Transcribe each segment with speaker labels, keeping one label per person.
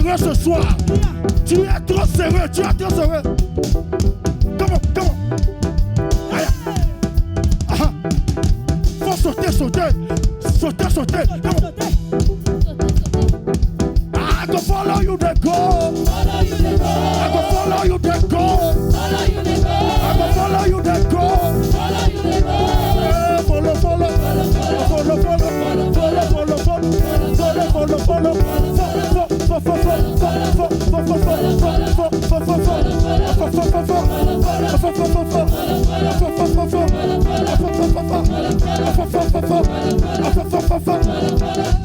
Speaker 1: sérieux ce soir. Tu es trop sérieux, tu es trop sérieux. Comment? Aïe. Ah. Faut sauter. Sauter. Comment? I go follow you to go. I go follow you to go. I go follow you to go. Follow.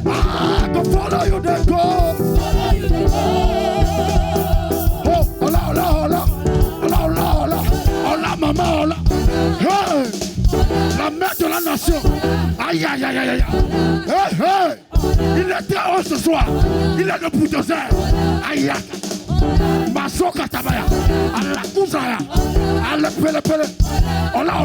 Speaker 1: I go follow you to go. Hola, maman, hola. Hey! La mère de la nation. Aïe. Hey! Il était haut ce soir. Il est le bulldozer. Aïe. Maso katabaya. Allah kuzaya. Allah pele. Hola.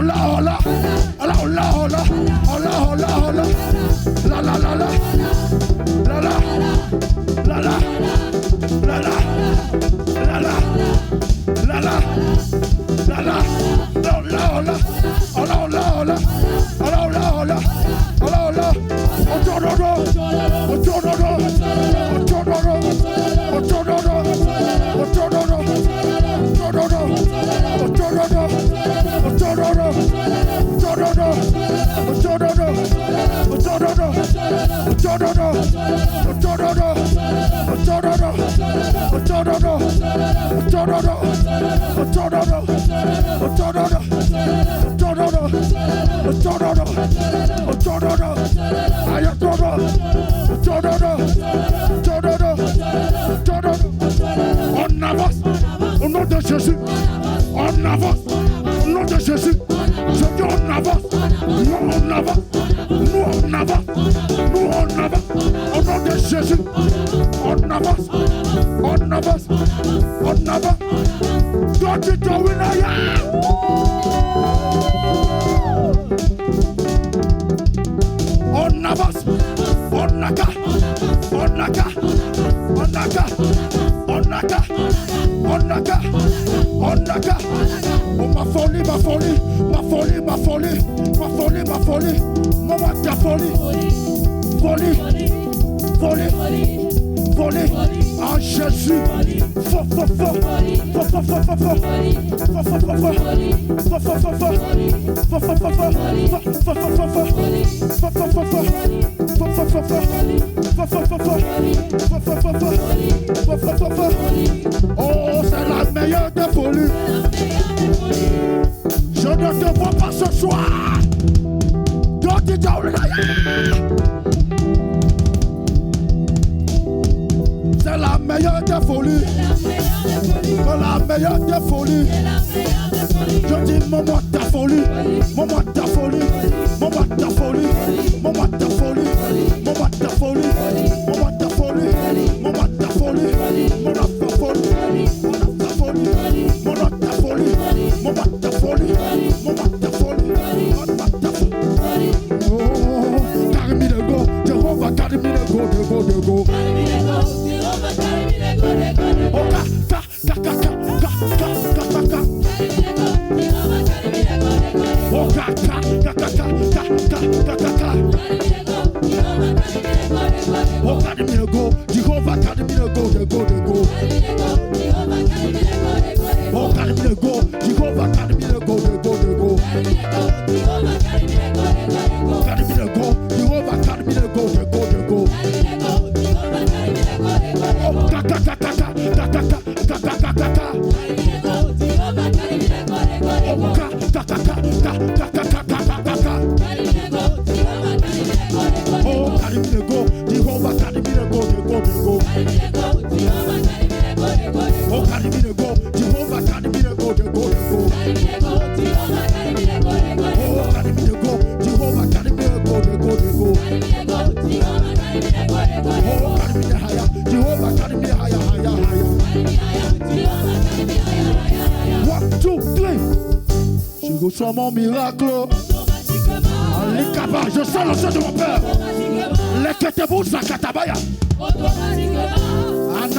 Speaker 1: On avance au nom de Jésus. On avance au nom de Jésus. Je dis on avance. Nous on avance. Au nom de Jésus. On avance. Don't you do it on avance. Oh ma folie. Maman ta folie. En Jésus. Oh, c'est la meilleure des folies. Je ne te vois pas ce soir. C'est la meilleure des folies. La meilleure des folies. Je dis maman ta folie. Je sens mon miracle. Je sens le sang de mon père. Les Ketebou Zakatabaya.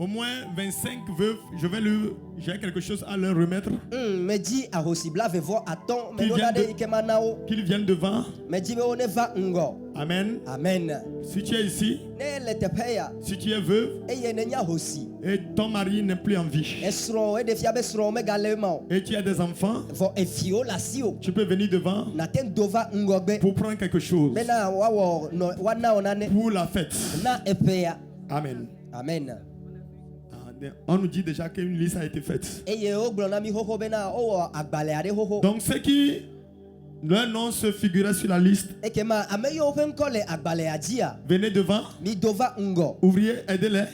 Speaker 2: Au moins 25 veuves, j'ai quelque chose à leur remettre. Qu'ils viennent devant. Amen.
Speaker 3: Amen.
Speaker 2: Si tu es ici, si tu es veuve, et ton mari n'est plus en vie, et tu as des enfants, tu peux venir devant pour prendre quelque chose pour la fête. Amen.
Speaker 3: Amen.
Speaker 2: On nous dit déjà qu'une liste a été faite. Donc ceux qui leur nom se figurait sur la liste, venez devant. Ouvriers, aidez-les.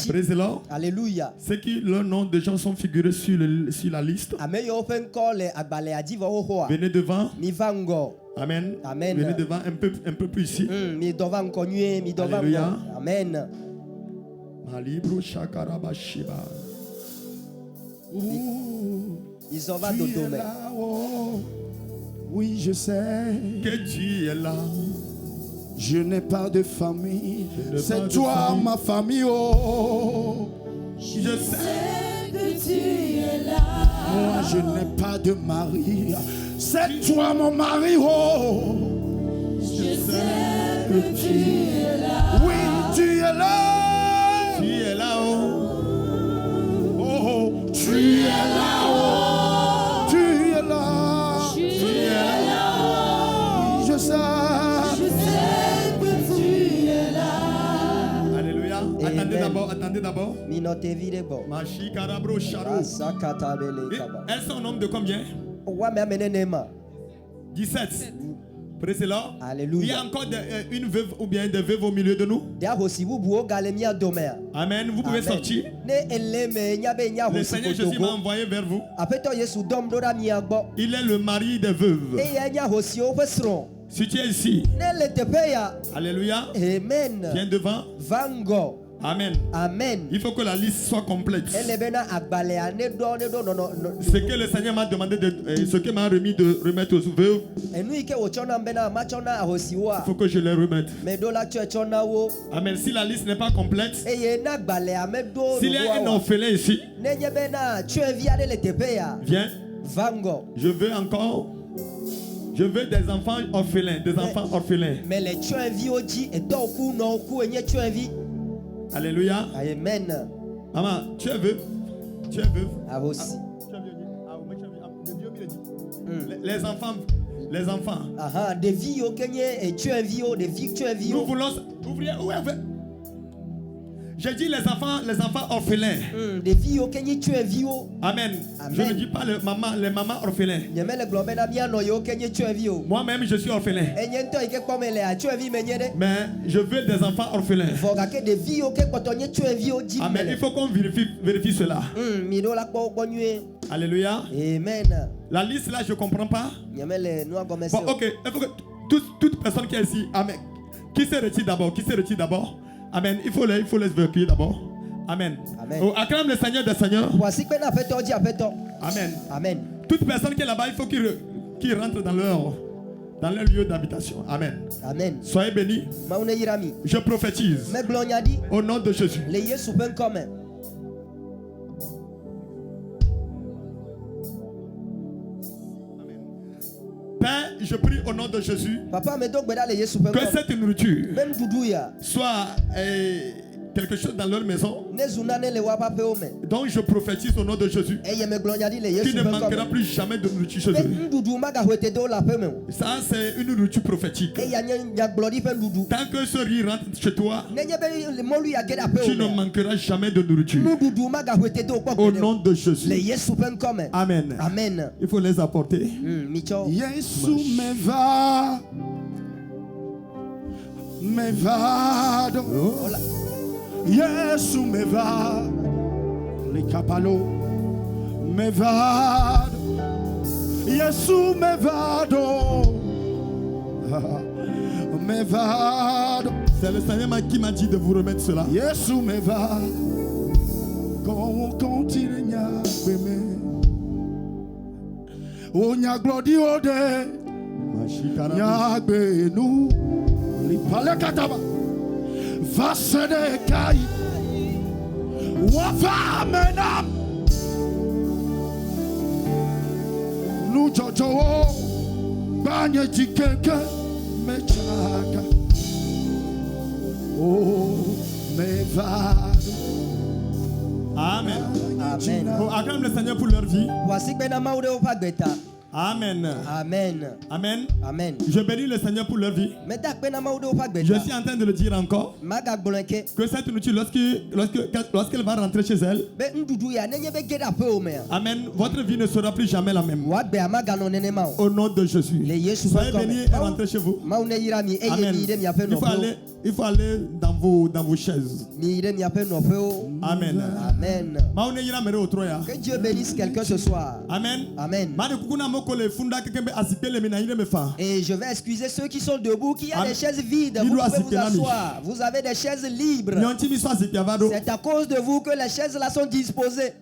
Speaker 2: Président.
Speaker 3: Alléluia.
Speaker 2: Ceux qui leur nom de gens sont figurés sur la liste, venez devant. Amen.
Speaker 3: Amen.
Speaker 2: Venez devant un peu plus ici. Alléluia.
Speaker 3: Amen.
Speaker 2: Malibro shakarabashiba.
Speaker 1: Oui, je sais
Speaker 2: que tu es là.
Speaker 1: Je n'ai pas de famille. C'est toi ma famille. Oh,
Speaker 2: je sais
Speaker 4: que tu es là.
Speaker 1: Moi, je n'ai pas de mari. C'est toi mon mari. Oh,
Speaker 4: je sais que tu es là.
Speaker 1: Oui, tu es là.
Speaker 2: Tu es là. Oh,
Speaker 1: oh, tu es là. Oh, tu es là.
Speaker 2: Tu es là.
Speaker 1: Oui, je sais.
Speaker 2: Attendez d'abord. Elles sont un nombre de combien? 17. Précédent.
Speaker 3: Alléluia.
Speaker 2: Il y a encore une veuve ou bien des veuves au milieu de nous. Amen. Vous pouvez sortir. Le Seigneur Jésus m'a envoyé vers vous. Il est le mari des veuves. Si tu es ici, alléluia.
Speaker 3: Amen.
Speaker 2: Viens devant. Amen.
Speaker 3: Amen.
Speaker 2: Il faut que la liste soit complète. Ce que le Seigneur m'a demandé ce qu'il m'a remis de remettre aux veuves, il faut que je les remette. Amen. Si la liste n'est pas complète, s'il y a un orphelin ici, viens. Je veux des enfants orphelins, Alléluia.
Speaker 3: Amen.
Speaker 2: Maman, tu es veuve. Les enfants.
Speaker 3: Des vies au Kenya et tu es vieux, des vies tu es vieux.
Speaker 2: Nous voulons ouvrir. J'ai dit les enfants orphelins.
Speaker 3: Des vies au Kenya tu es vieux.
Speaker 2: Amen. Je ne dis pas les mamans orphelins. Moi-même je suis orphelin. Mais je veux des enfants orphelins. Amen. Il faut qu'on vérifie cela. Alléluia.
Speaker 3: Amen.
Speaker 2: La liste là je ne comprends pas. Bon, ok. Il faut que toute personne qui est ici, amen. Qui se retire d'abord? Amen. Il faut les évacuer d'abord. Amen. Oh, acclame le Seigneur des Seigneurs. Amen.
Speaker 3: Amen.
Speaker 2: Toute personne qui est là-bas, il faut qu'il rentre dans leur lieu d'habitation. Amen.
Speaker 3: Amen.
Speaker 2: Soyez bénis. Je prophétise au nom de Jésus. Père, je prie au nom de Jésus que cette nourriture soit quelque chose dans leur maison. Donc je prophétise au nom de Jésus qu'il ne manquera plus jamais de nourriture chez eux. Ça c'est une nourriture prophétique. Tant que ce riz rentre chez toi, tu ne manqueras jamais de nourriture. Au nom de Jésus. Amen.
Speaker 3: Amen.
Speaker 2: Il faut les apporter.
Speaker 1: Yesu me va. Yesu me va, le capalo me va, Yesu me va, me va.
Speaker 2: C'est le Seigneur qui m'a dit de vous remettre cela.
Speaker 1: Yesu me va, qu'on continue à aimer. On y a glori ode, y a bénou, li pale kataba. Vasede kai Wafa menam. Nous jojo. Banye jikeke mechaga. Oh, meva.
Speaker 2: Amen.
Speaker 3: Amen.
Speaker 2: Oh, acclame le Seigneur pour leur vie.
Speaker 3: Voici que dans ma
Speaker 2: Amen.
Speaker 3: Amen.
Speaker 2: Amen.
Speaker 3: Amen.
Speaker 2: Je bénis le Seigneur pour leur vie. Je suis en train de le dire encore. Que cette nourriture, lorsqu'elle va rentrer chez elle, Amen, votre vie ne sera plus jamais la même. Au nom de Jésus. Soyez bénis et rentrez chez vous. Amen. Il faut aller dans vos chaises. Amen.
Speaker 3: Amen. Que Dieu bénisse quelqu'un ce soir.
Speaker 2: Amen.
Speaker 3: Amen. Et je vais excuser ceux qui sont debout, qui ont des chaises vides. Vous pouvez vous asseoir. Vous avez des chaises libres. C'est à cause de vous que les chaises là sont disposées.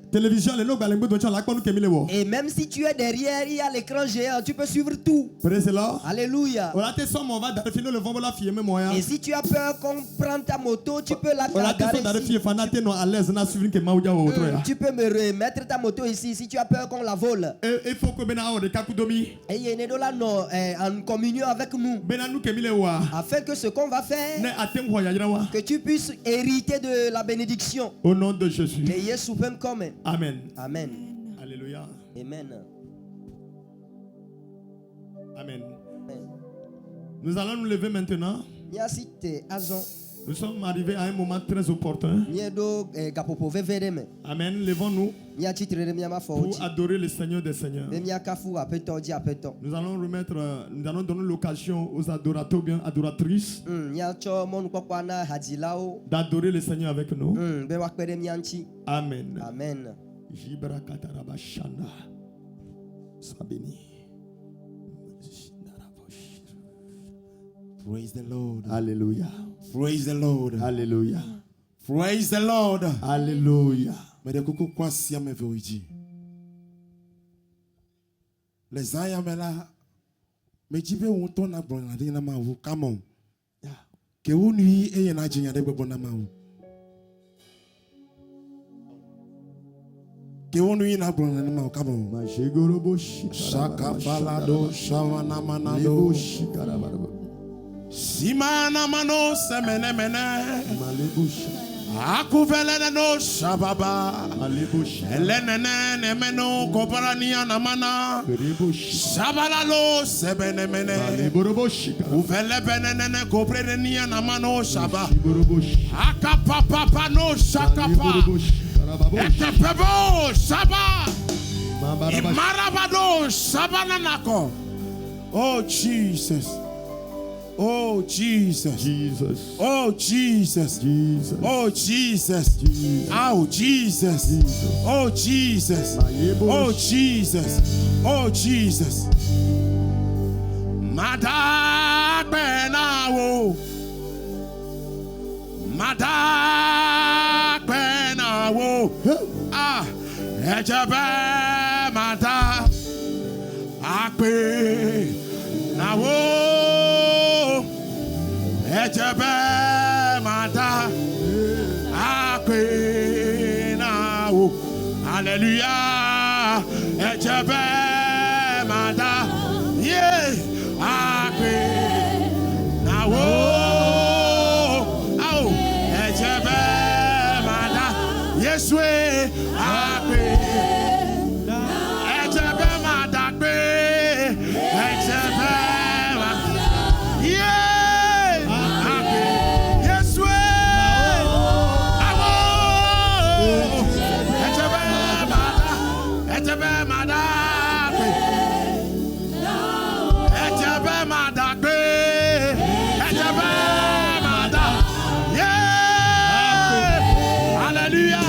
Speaker 3: Et même si tu es derrière, il y a l'écran géant. Tu peux suivre tout. Alléluia. Et si tu as peur qu'on prenne ta moto, tu peux la garer ici. Tu peux me remettre ta moto ici si tu as peur qu'on la vole.
Speaker 2: Il faut que
Speaker 3: et il est là en communion avec nous. Afin que ce qu'on va faire, que tu puisses hériter de la bénédiction.
Speaker 2: Au nom de Jésus.
Speaker 3: Amen.
Speaker 2: Amen. Alléluia.
Speaker 3: Amen.
Speaker 2: Amen. Nous allons nous lever maintenant. Nous sommes arrivés à un moment très opportun. Amen. Levons-nous pour adorer le Seigneur des Seigneurs. Nous allons donner l'occasion aux adorateurs ou bien adoratrices d'adorer le Seigneur avec nous. Amen.
Speaker 3: Amen.
Speaker 2: Sois béni.
Speaker 1: Praise the Lord.
Speaker 2: Alléluia.
Speaker 1: Praise the Lord.
Speaker 2: Alléluia.
Speaker 1: Praise the Lord.
Speaker 2: Alléluia.
Speaker 1: Les ayamela me jibe wonto na brona de na ma wo come on. Ke woni e na jinya de gbogbo na ma wo. Ke woni na brona na ma wo come on.
Speaker 2: Ma shigorobo shikara.
Speaker 1: Shaka falado shawana manado shikara. Simana mano semene mene
Speaker 2: Malebusha
Speaker 1: akuvele no shababa
Speaker 2: Malebusha
Speaker 1: elenene nemeno koparania namana shabala lo sebene mene
Speaker 2: Maleboroboshi
Speaker 1: uvele benene koprenia namano shaba akapapa no shakapa ekepebo shaba imarabado shabana nako. Oh Jesus. Oh Jesus.
Speaker 2: Jesus.
Speaker 1: Oh Jesus.
Speaker 2: Jesus.
Speaker 1: Oh Jesus.
Speaker 2: Jesus.
Speaker 1: Oh Jesus.
Speaker 2: Jesus.
Speaker 1: Oh Jesus. Oh Jesus. Oh Jesus. Mada benawo. Mada benawo. Ah, ejabe mada. Akpe nawo. Ejebe mata akwe na wo. Hallelujah. Ejebe mata yeah akwe na wo. Au ejebe mata Yeswe akwe ejebe mata akwe ejebe yeah. Hallelujah.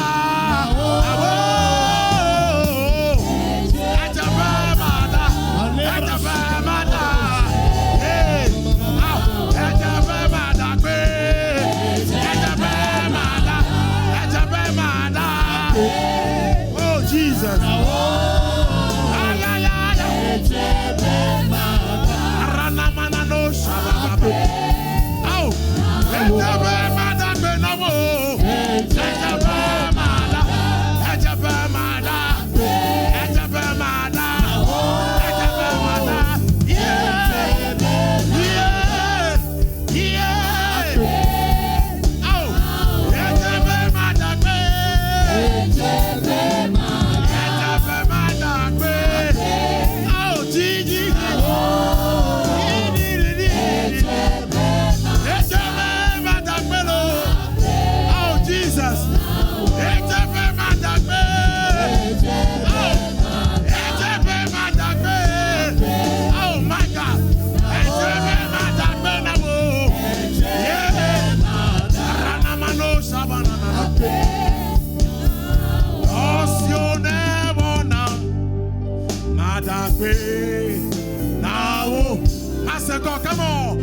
Speaker 1: Now, Master God, come on.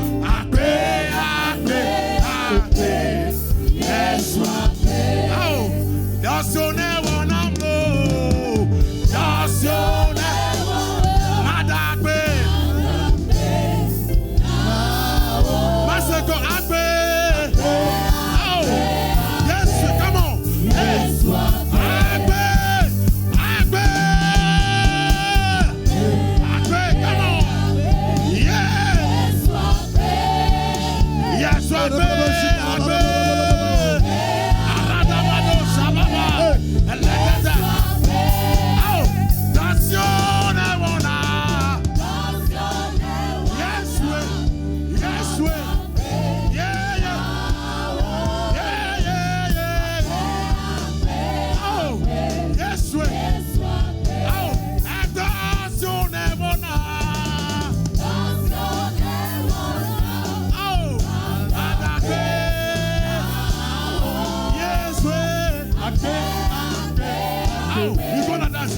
Speaker 1: Yes, oh, that's your name, that's your name, Master God, oh, yes, come on, yes, you're gonna dance.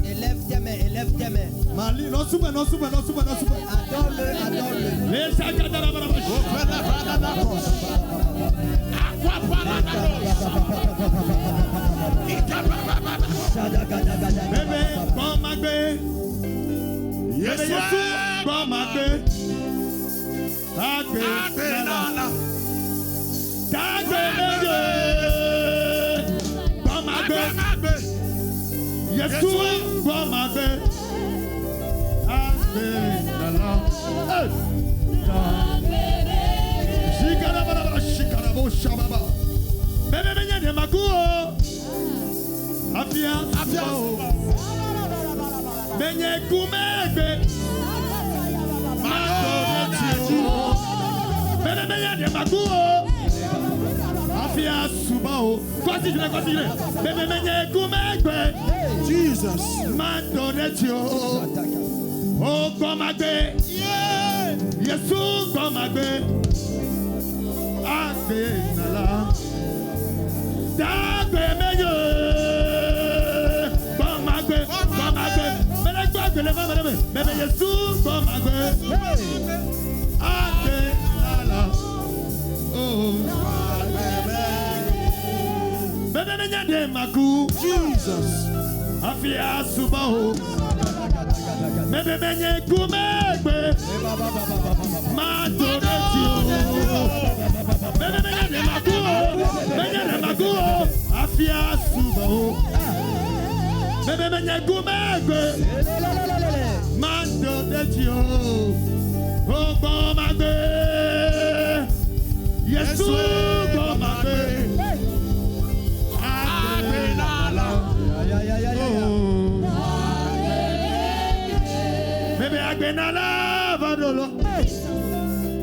Speaker 3: Élève tes mains, élève tes mains. Adore-le, adore-le.
Speaker 1: Benye kumegbe,
Speaker 2: Afia Subao. Continue. Bébé Menye Kumegbe.
Speaker 1: Jesus.
Speaker 2: Mandoretio. Oh, Komagbe. Yesu Komagbe. Agbe Nala. Dagbe Menye. Komagbe. Bébé Yesu Komagbe. Agbe Nala. Oh. Bébé Menye de Maku.
Speaker 1: Jesus.
Speaker 2: Afia Subao. Bébé Menye Kumegbe. Mandoretio. Bébé Menye de Maku. Afia Subao. Bébé Menye Kumegbe. Mandoretio. Oh, Komagbe. Yesu Komagbe. Bébé Agbenala Vadolo.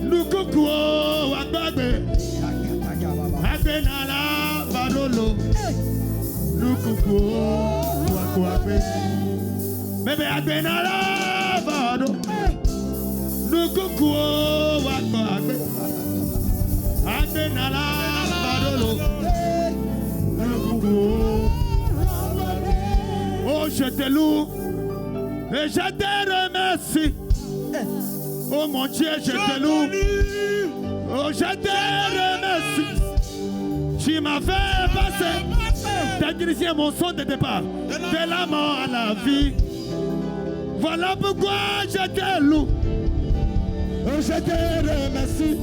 Speaker 2: Lukuku Wagbagbe. Agbenala Vadolo. Lukuku Wagbagbe. Bébé Agbenala Vadolo. Lukuku Wagbagbe. Agbenala Vadolo. Lukuku. Oh, je te loue et je te remercie. Oh mon Dieu, je te loue. Oh, je te remercie. Tu m'as fait passer. Technicien, mon son de départ. De la mort à la vie. Voilà pourquoi je te loue. Oh, je te remercie.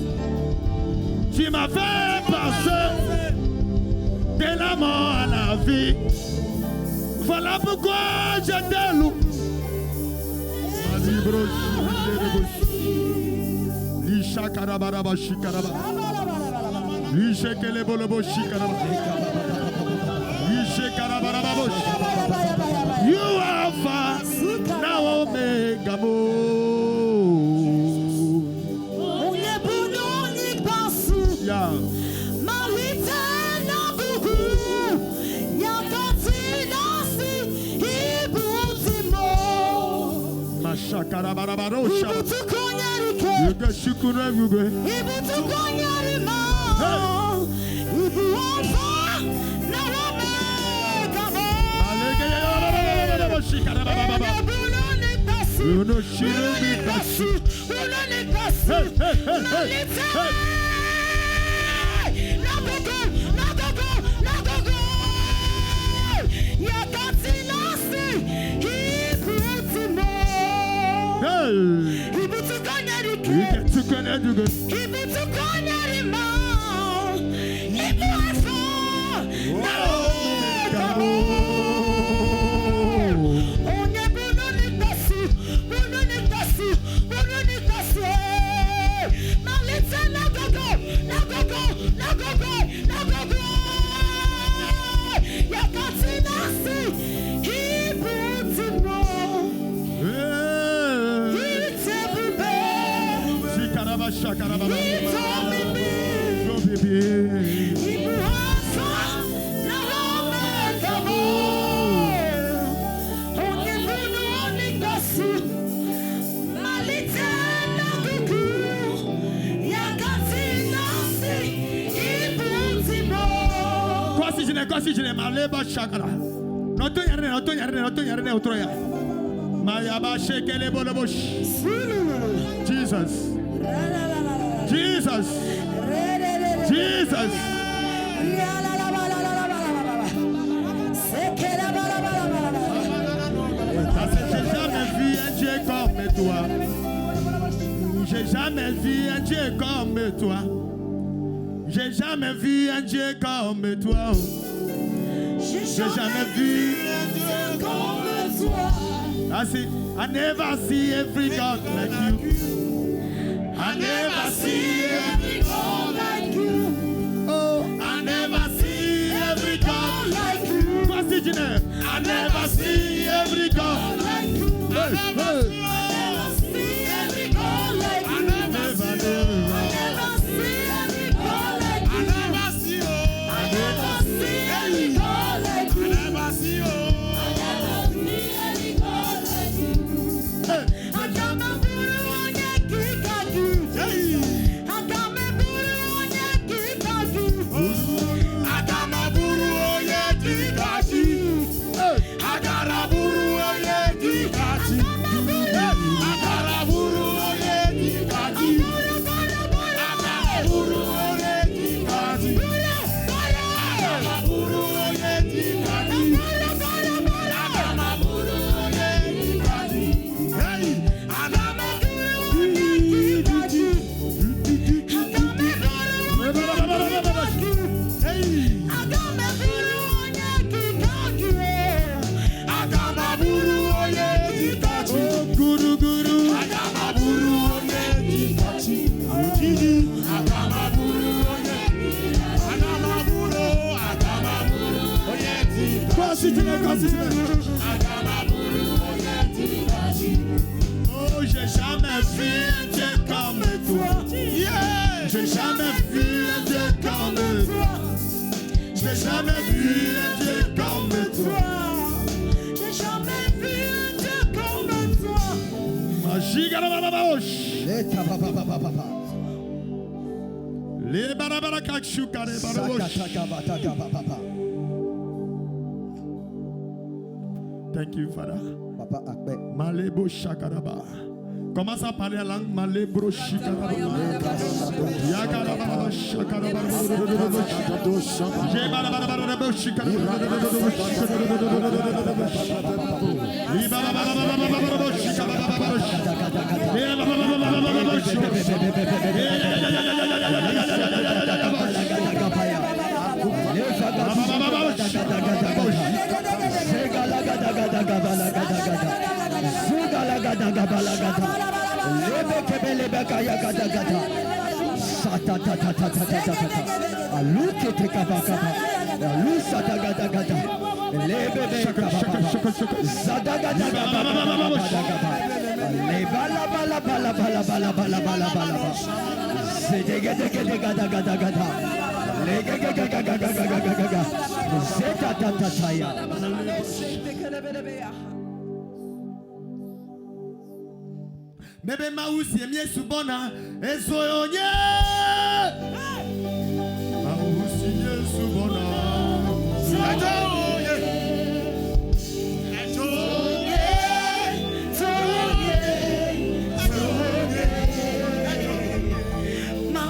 Speaker 2: Tu m'as fait passer. De la mort à la vie. Voilà pourquoi je te loue. Lisha karabaraba shikaraba. Lisha kelebolobo shikaraba. Lisha karabaraba bosh. You are Alpha, now Omega Yeah. Shakarabarabaro Yuga Shukuna Yuga Jesus. Jesus. Jesus. J'ai jamais vu un Dieu comme toi. J'ai jamais vu un Dieu comme toi. J'ai jamais vu un Dieu comme toi. I never see every God like you. I never see every God like you. Oh, I never see every God like you. I never see every God like you. I never see every God like you. I never see every God like you. I never see. Oh, j'ai jamais vu un Dieu comme toi. Yeah. J'ai jamais vu un Dieu comme toi. J'ai jamais vu un Dieu comme toi.
Speaker 4: J'ai jamais vu un Dieu comme toi.
Speaker 2: Magie garabababosh. Les barabarakakshouka les barabosh. Thank you, Father. Malebo shakaraba. Commence à parler la langue malebro shikaraba. Yakaraba shakaraba. Jebaraba shikaraba. Mebe mausi emie subona esoyonye mausi ye subona atoye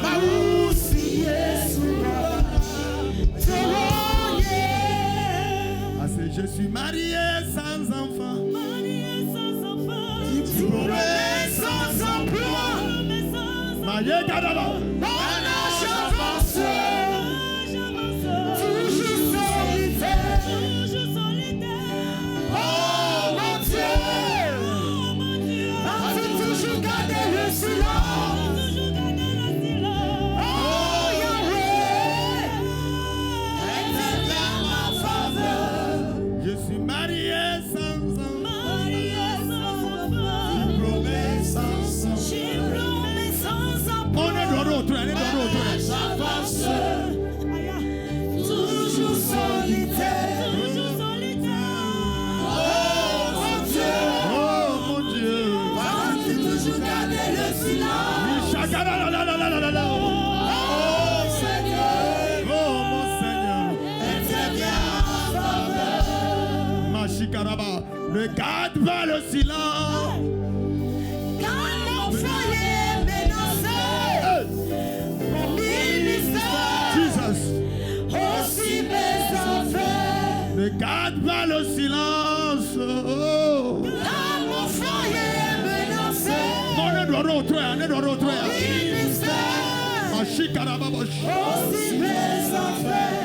Speaker 2: mausi ye subona assez je suis marié sans enfant. Je suis marié sans toujours solitaire. Oh mon Dieu, vas-tu toujours garder le silence? Oh Seigneur, oh mon Seigneur, interviens en faveur. Machikaraba, ne garde pas le silence. Quand mon foyer est menacé, mon ministère, aussi mes enfants, ne garde pas le silence. Quand mon foyer est menacé, mon ministère, aussi mes enfants.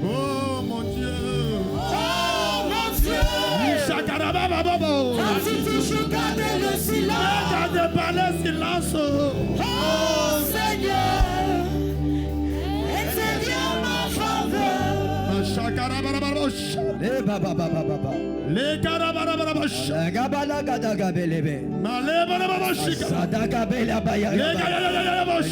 Speaker 2: Oh mon Dieu, oh mon Dieu, vas-tu toujours garder le silence? Ne garde pas le silence. Oh Seigneur, interviens en faveur. Les carabarababosh, les gabalagabelebe, malebarababosh, sadagabela bayagaba,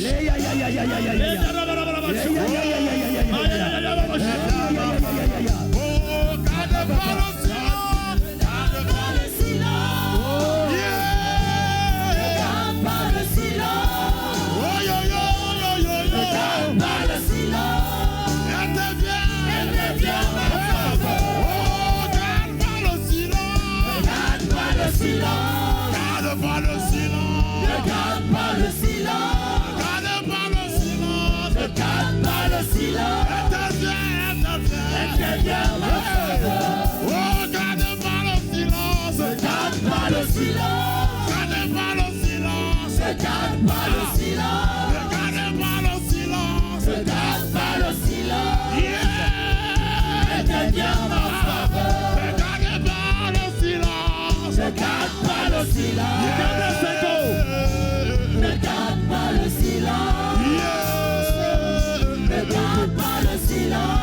Speaker 2: Ne garde pas le silence.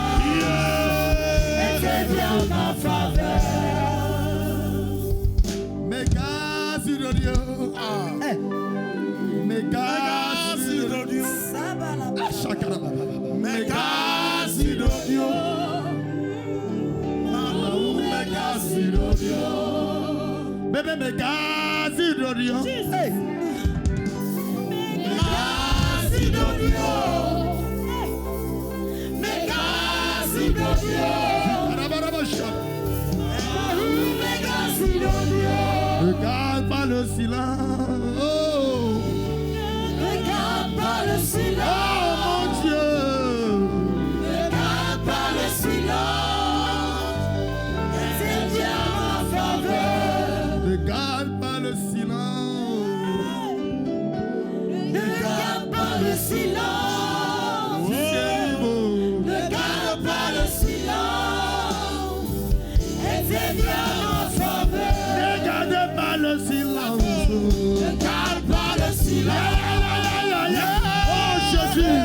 Speaker 2: Bébé Megasi Dodio. Megasi Dodio. Megasi Dodio. Megasi Dodio. Regarde pas le silence. Regarde pas le silence. Oh mon Dieu. Regarde pas le silence. C'est bien ma faveur. Regarde pas le silence. Regarde pas le silence. Regarde pas le silence. Et c'est bien ma faveur. Regardez pas le silence. Regarde pas le silence. Oh Jésus.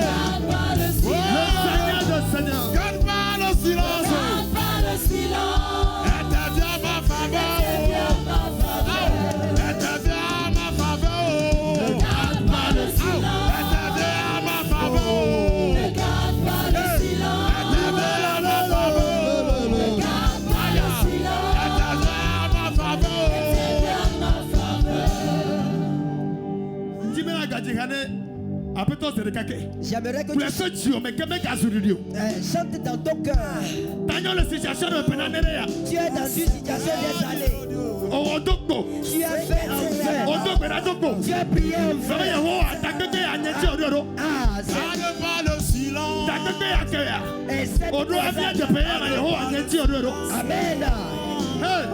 Speaker 2: Le Seigneur de Seigneur. Regarde pas le silence. Regarde pas le silence. Et c'est bien ma faveur.
Speaker 3: J'aimerais que tu chante dans ton cœur. Tu es dans une situation d'être allé. Tu as fait un fait. Tu as prié un fait.
Speaker 2: Garde pas le silence.
Speaker 3: Et cette Amen.
Speaker 2: Garde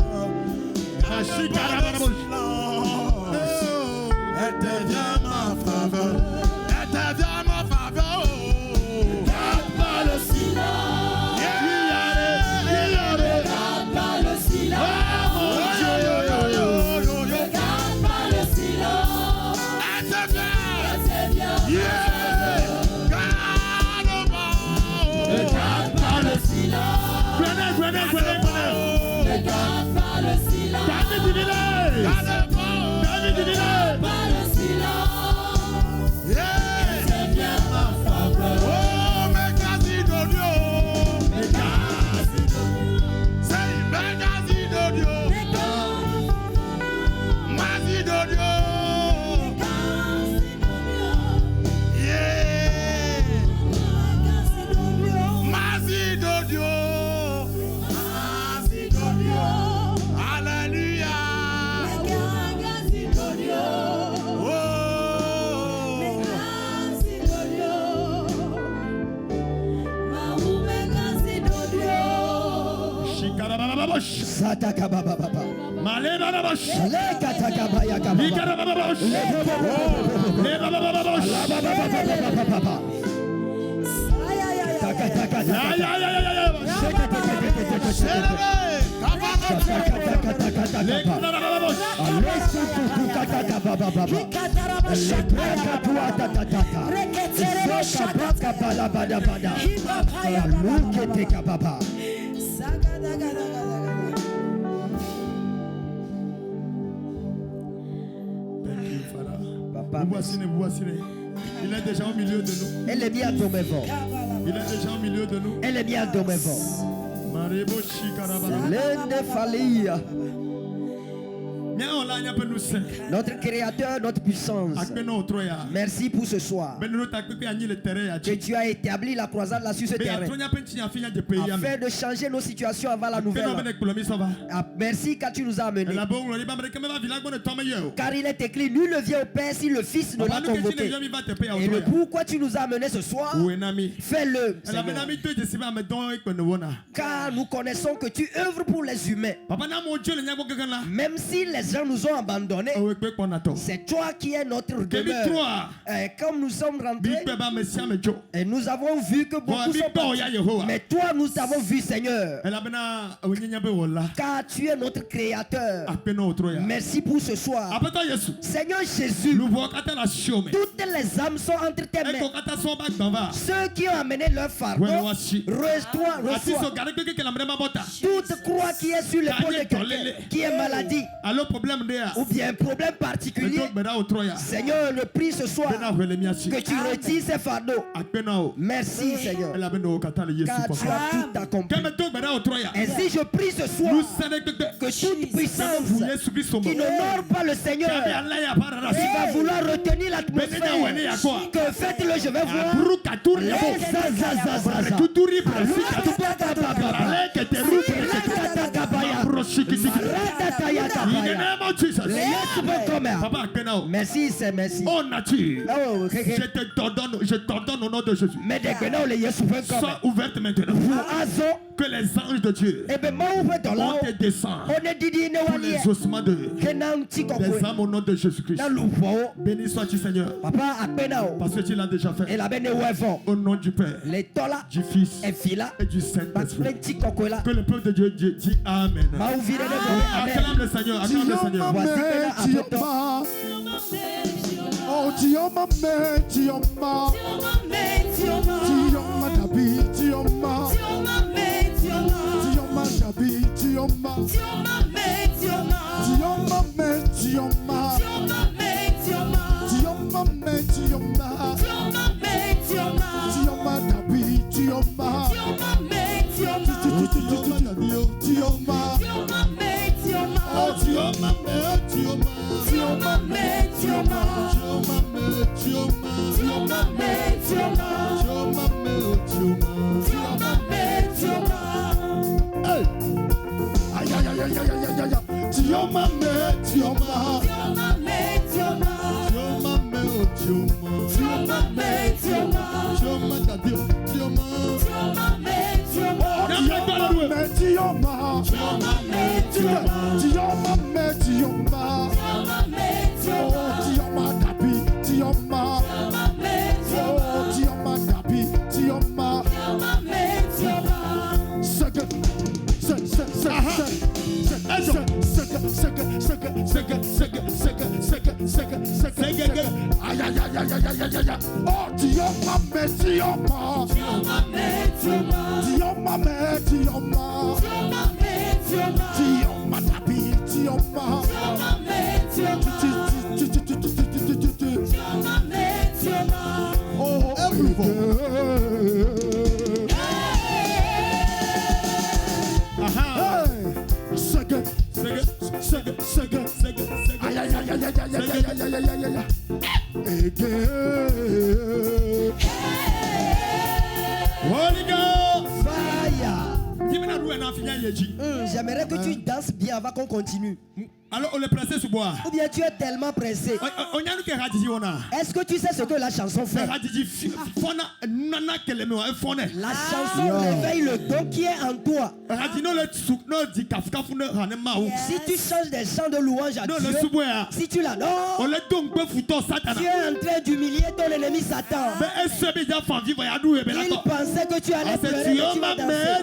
Speaker 2: pas le silence. Garde pas le silence. Garde pas le silence. C'est bien. Garde pas le silence. Garde pas le silence. Garde pas le silence. C'est bien ma faveur. Oh, Megasi Dodio. Megasi Dodio. C'est Megasi Dodio. Megasi Dodio. Yeah. Megasi Dodio. Megasi Dodio. Alléluia. Megasi Dodio.
Speaker 3: Sataka baba baba.
Speaker 2: Maleba babosh.
Speaker 3: Leka taka baya kaba.
Speaker 2: Likara babosh. Leba babosh.
Speaker 3: Baba. Taka taka taka.
Speaker 2: Il est déjà au milieu de nous.
Speaker 3: Elle est bien tombée fort.
Speaker 2: Il est déjà au milieu de nous.
Speaker 3: Elle est bien tombée fort. L'ende falia. Notre Créateur, notre puissance. Merci pour ce soir. Que tu as établi la croisade là sur ce terrain. Afin de changer nos situations avant la nouvelle. Merci car tu nous as amenés. Car il est écrit, nul ne vient au Père si le Fils ne l'a convoqué. Et le pourquoi tu nous as amenés ce soir, fais-le. Car nous connaissons que tu œuvres pour les humains. Même si les gens nous ont abandonnés, c'est toi qui es notre demeure. Comme nous sommes rentrés, et nous avons vu que beaucoup sont partis. Mais toi, nous t'avons vu, Seigneur. Car tu es notre Créateur. Merci pour ce soir. Seigneur Jésus, toutes les âmes sont entre tes mains. Ceux qui ont amené leur fardeau, reçois. Toute croix qui est sur l'épaule de quelqu'un qui est maladie, ou bien un problème particulier, Seigneur, le prie ce soir que tu retires ces fardeaux. Merci, Seigneur, car tu as tout accompli. Et si je prie ce soir que toute puissance qui n'honore pas le Seigneur, qui va vouloir retenir l'atmosphère, que faites-le, je vais voir. Merci, c'est merci.
Speaker 2: Je t'ordonne au nom de Jésus. Sois ouverte maintenant. Que les anges de Dieu vont te descendre pour les ossements des âmes au nom de Jésus-Christ. Béni sois-tu, Seigneur, parce que tu l'as déjà fait. Au nom du Père, du Fils et du Saint-Esprit. Que le peuple de Dieu dit Amen. Acclame le Seigneur, acclame le Seigneur.
Speaker 1: Oh, Tioma, Tioma, Tioma, Dabi, Tioma, Tioma, Dabi, Tioma, Tioma, Tioma, Tioma, Tioma, Tioma, Tioma, Dabi, Tioma, Tioma, oh, Tioma,
Speaker 3: J'aimerais que tu danses bien avant qu'on continue.
Speaker 2: Alors on est pressé sous bois.
Speaker 3: Ou bien tu es tellement pressé. Est-ce que tu sais ce que la chanson fait? La chanson réveille le don qui est en toi. Si tu changes des chants de louange à Dieu, si tu l'adores, tu es en train d'humilier ton ennemi Satan. Il pensait que tu allais pleurer, mais tu vas danser.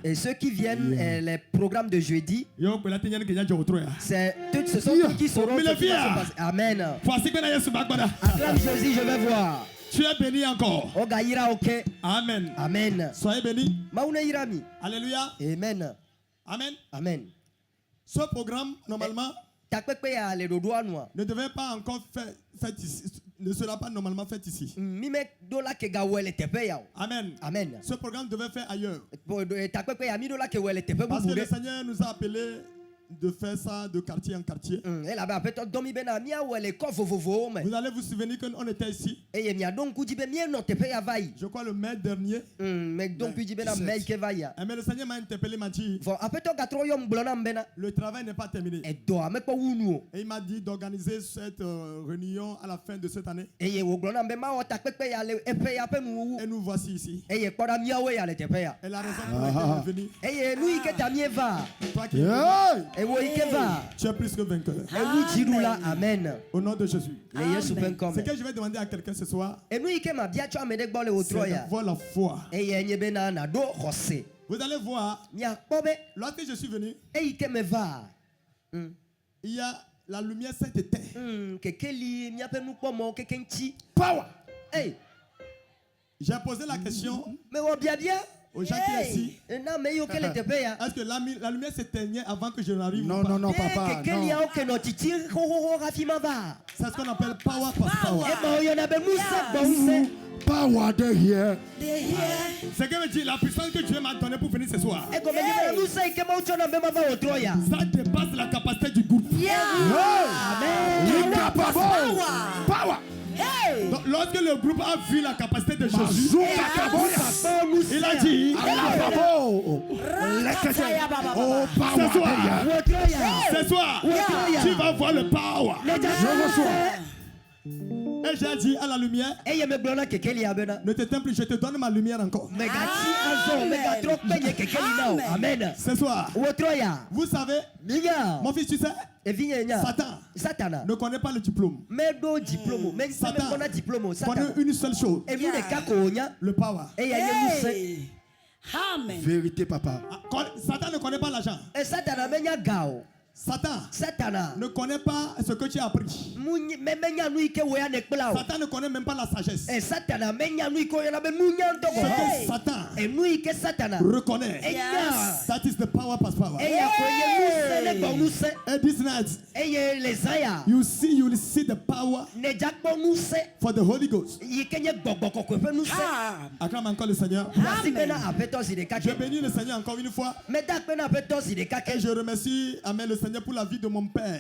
Speaker 3: Et ceux qui viennent, les programmes de jeudi, c'est tous ce sont ceux qui seront. Amen. Acclame Jésus, je vais voir.
Speaker 2: Tu es béni encore. Amen.
Speaker 3: Amen.
Speaker 2: Soyez bénis.
Speaker 3: Alléluia. Amen.
Speaker 2: Amen.
Speaker 3: Amen.
Speaker 2: Ce programme, normalement, ne devait pas encore fait ici, ne sera pas normalement fait ici. Amen.
Speaker 3: Amen.
Speaker 2: Ce programme devait faire ailleurs. Parce que le Seigneur nous a appelés de faire ça de quartier en quartier. Vous allez vous souvenir qu'on était ici. Je crois le mai dernier.
Speaker 3: Mais
Speaker 2: le Seigneur m'a interpellé, m'a dit le travail n'est pas terminé. Et il m'a dit d'organiser cette réunion à la fin de cette année. Et nous voici ici. Et la raison pour laquelle il est venu. Toi qui tu es plus que vainqueur.
Speaker 3: Amen.
Speaker 2: Au nom de Jésus.
Speaker 3: Ce
Speaker 2: que je vais demander à quelqu'un ce soir, c'est d'avoir la foi. Vous allez voir, lorsque je suis venu, il y a la lumière s'est éteinte. Power. J'ai posé la question aux gens qui sont ici. Est-ce que la lumière s'éteignait avant que je n'arrive?
Speaker 1: Non, non, non, papa. Non.
Speaker 2: C'est ce qu'on appelle power plus power.
Speaker 1: Power de here.
Speaker 2: C'est que dit la puissance que Dieu m'a donnée pour venir ce soir. Ça dépasse la capacité du groupe.
Speaker 1: Amen. Power.
Speaker 2: Donc, lorsque le groupe a vu la capacité de Jésus, il a dit, ce soir, tu vas voir le power. Je reçois. Et j'ai dit à la lumière, ne t'éteins plus, je te donne ma lumière encore.
Speaker 3: Amen.
Speaker 2: Ce soir, vous savez, mon fils, tu sais, Satan ne connaît pas le diplôme. Satan connaît une seule chose, le power.
Speaker 3: Amen.
Speaker 1: Vérité, papa.
Speaker 2: Satan ne connaît pas l'argent. Satan ne connaît pas ce que tu as appris. Satan ne connaît même pas la sagesse. Ce que Satan reconnaît, that is the power past power. And this night, you will see the power for the Holy Ghost. Acclame encore le Seigneur. Je bénis le Seigneur encore une fois. Et je remercie, amen, le Seigneur pour la vie de mon père.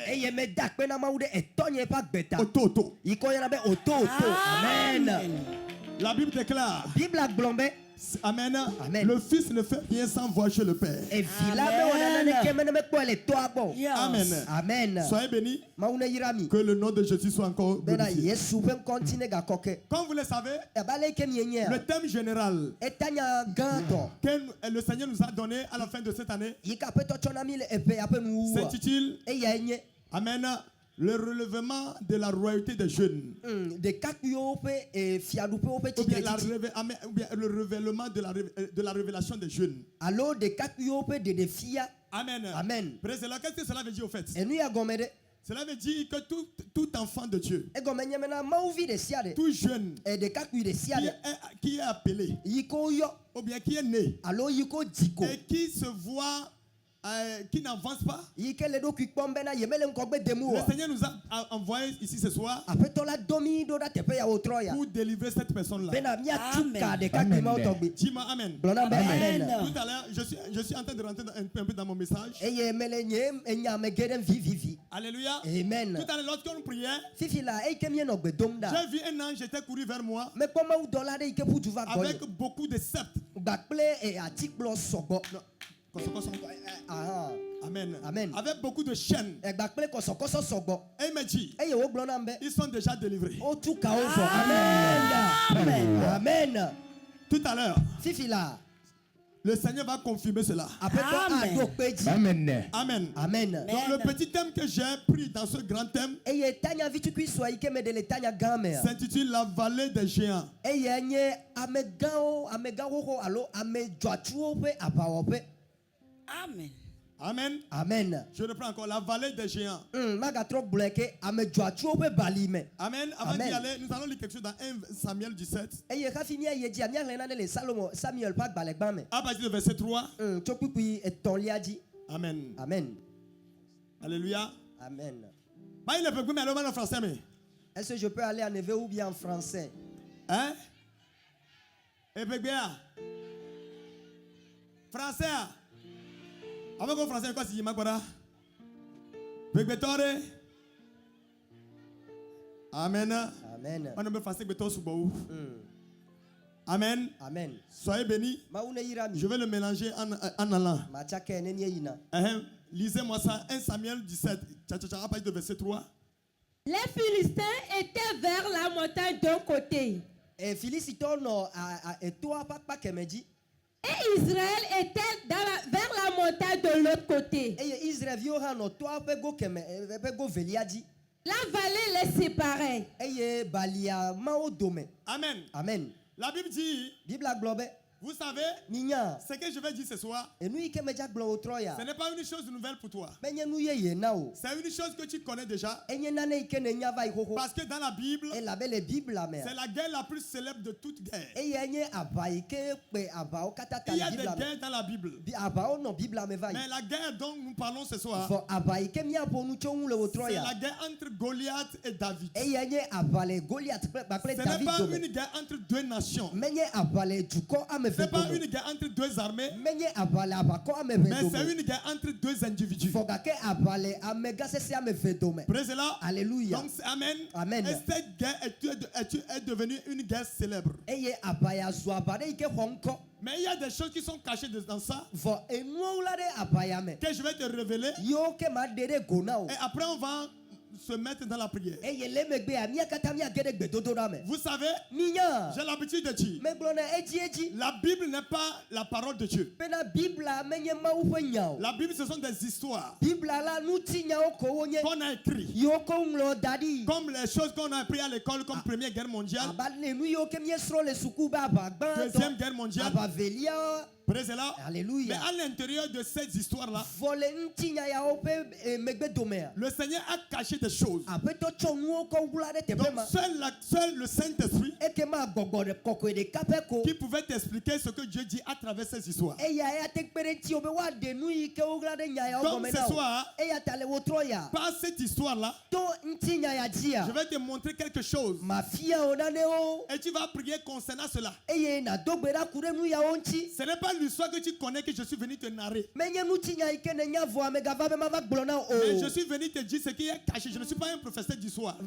Speaker 2: Oto.
Speaker 3: Amen.
Speaker 2: La Bible déclare, amen, le Fils ne fait rien sans voir chez le Père. Amen. Soyez bénis. Que le nom de Jésus soit encore béni. Comme vous le savez, le thème général que le Seigneur nous a donné à la fin de cette année s'intitule, amen, le relèvement de la royauté des jeunes. Ou bien le révèlement de la révélation des jeunes. Amen. Qu'est-ce que cela veut dire au fait? Cela veut dire que tout enfant de Dieu, tout jeune qui est appelé, ou bien qui est né, et qui se voit, qui n'avance pas, le Seigneur nous a envoyé ici ce soir pour délivrer cette personne-là. Dis-moi amen. Tout à l'heure, je suis en train de rentrer un peu dans mon message. Alléluia.
Speaker 3: Amen.
Speaker 2: Tout à l'heure, lorsqu'on priait, j'ai vu un ange était couru vers moi avec beaucoup de sceptres. Amen. Avec beaucoup de chaînes. Et il m'a dit, ils sont déjà délivrés.
Speaker 3: Amen.
Speaker 2: Tout à l'heure, le Seigneur va confirmer cela.
Speaker 3: Amen.
Speaker 2: Donc le petit thème que j'ai pris dans ce grand thème s'intitule la vallée des géants. Amen. Je reprends encore la vallée des géants. Amen. Avant d'y aller, nous allons lire quelque chose dans 1 Samuel 17. À partir du verset 3. Amen. Alléluia.
Speaker 3: Amen.
Speaker 2: Est-ce
Speaker 3: que je peux aller en hébreu ou bien en français?
Speaker 2: Hein? Français. Avec le français, quoi si je m'accorde? Amen. On ne me fasse que toi sous bout. Amen. Soyez bénis. Je vais le mélanger en allant. Lisez-moi ça. 1 Samuel 17. À partir de verset 3.
Speaker 5: Les Philistins étaient vers la montagne d'un côté.
Speaker 3: Et
Speaker 5: Israël était vers la montagne de l'autre côté. La vallée les séparait.
Speaker 2: Amen. La Bible dit, vous savez, ce que je vais dire ce soir, ce n'est pas une chose nouvelle pour toi. C'est une chose que tu connais déjà. Parce que dans la Bible, c'est la guerre la plus célèbre de toute guerre. Il y a des guerres dans la Bible. Mais la guerre dont nous parlons ce soir, c'est la guerre entre Goliath et David. Ce n'est pas une guerre entre deux nations. Mais c'est pas une guerre entre deux armées, mais c'est une guerre entre deux individus. Praise là.
Speaker 3: Alléluia.
Speaker 2: Donc, amen.
Speaker 3: Amen.
Speaker 2: Et cette guerre est devenue une guerre célèbre. Mais il y a des choses qui sont cachées dans ça que je vais te révéler. Et après, on va se mettre dans la prière. Vous savez, j'ai l'habitude de dire, la Bible n'est pas la parole de Dieu. La Bible, ce sont des histoires qu'on a écrites, comme les choses qu'on a apprises à l'école, comme Première Guerre mondiale, Deuxième Guerre mondiale. Praise là.
Speaker 3: Alléluia.
Speaker 2: Mais à l'intérieur de ces histoires-là, le Seigneur a caché des choses. Donc seul le Saint-Esprit qui pouvait t'expliquer ce que Dieu dit à travers ces histoires. Donc ce soir, par cette histoire-là, je vais te montrer quelque chose. Et tu vas prier concernant cela. Ce n'est pas l'histoire que tu connais que je suis venu te narrer. Mais je suis venu te dire ce qui est caché. Je ne suis pas un professeur d'histoire.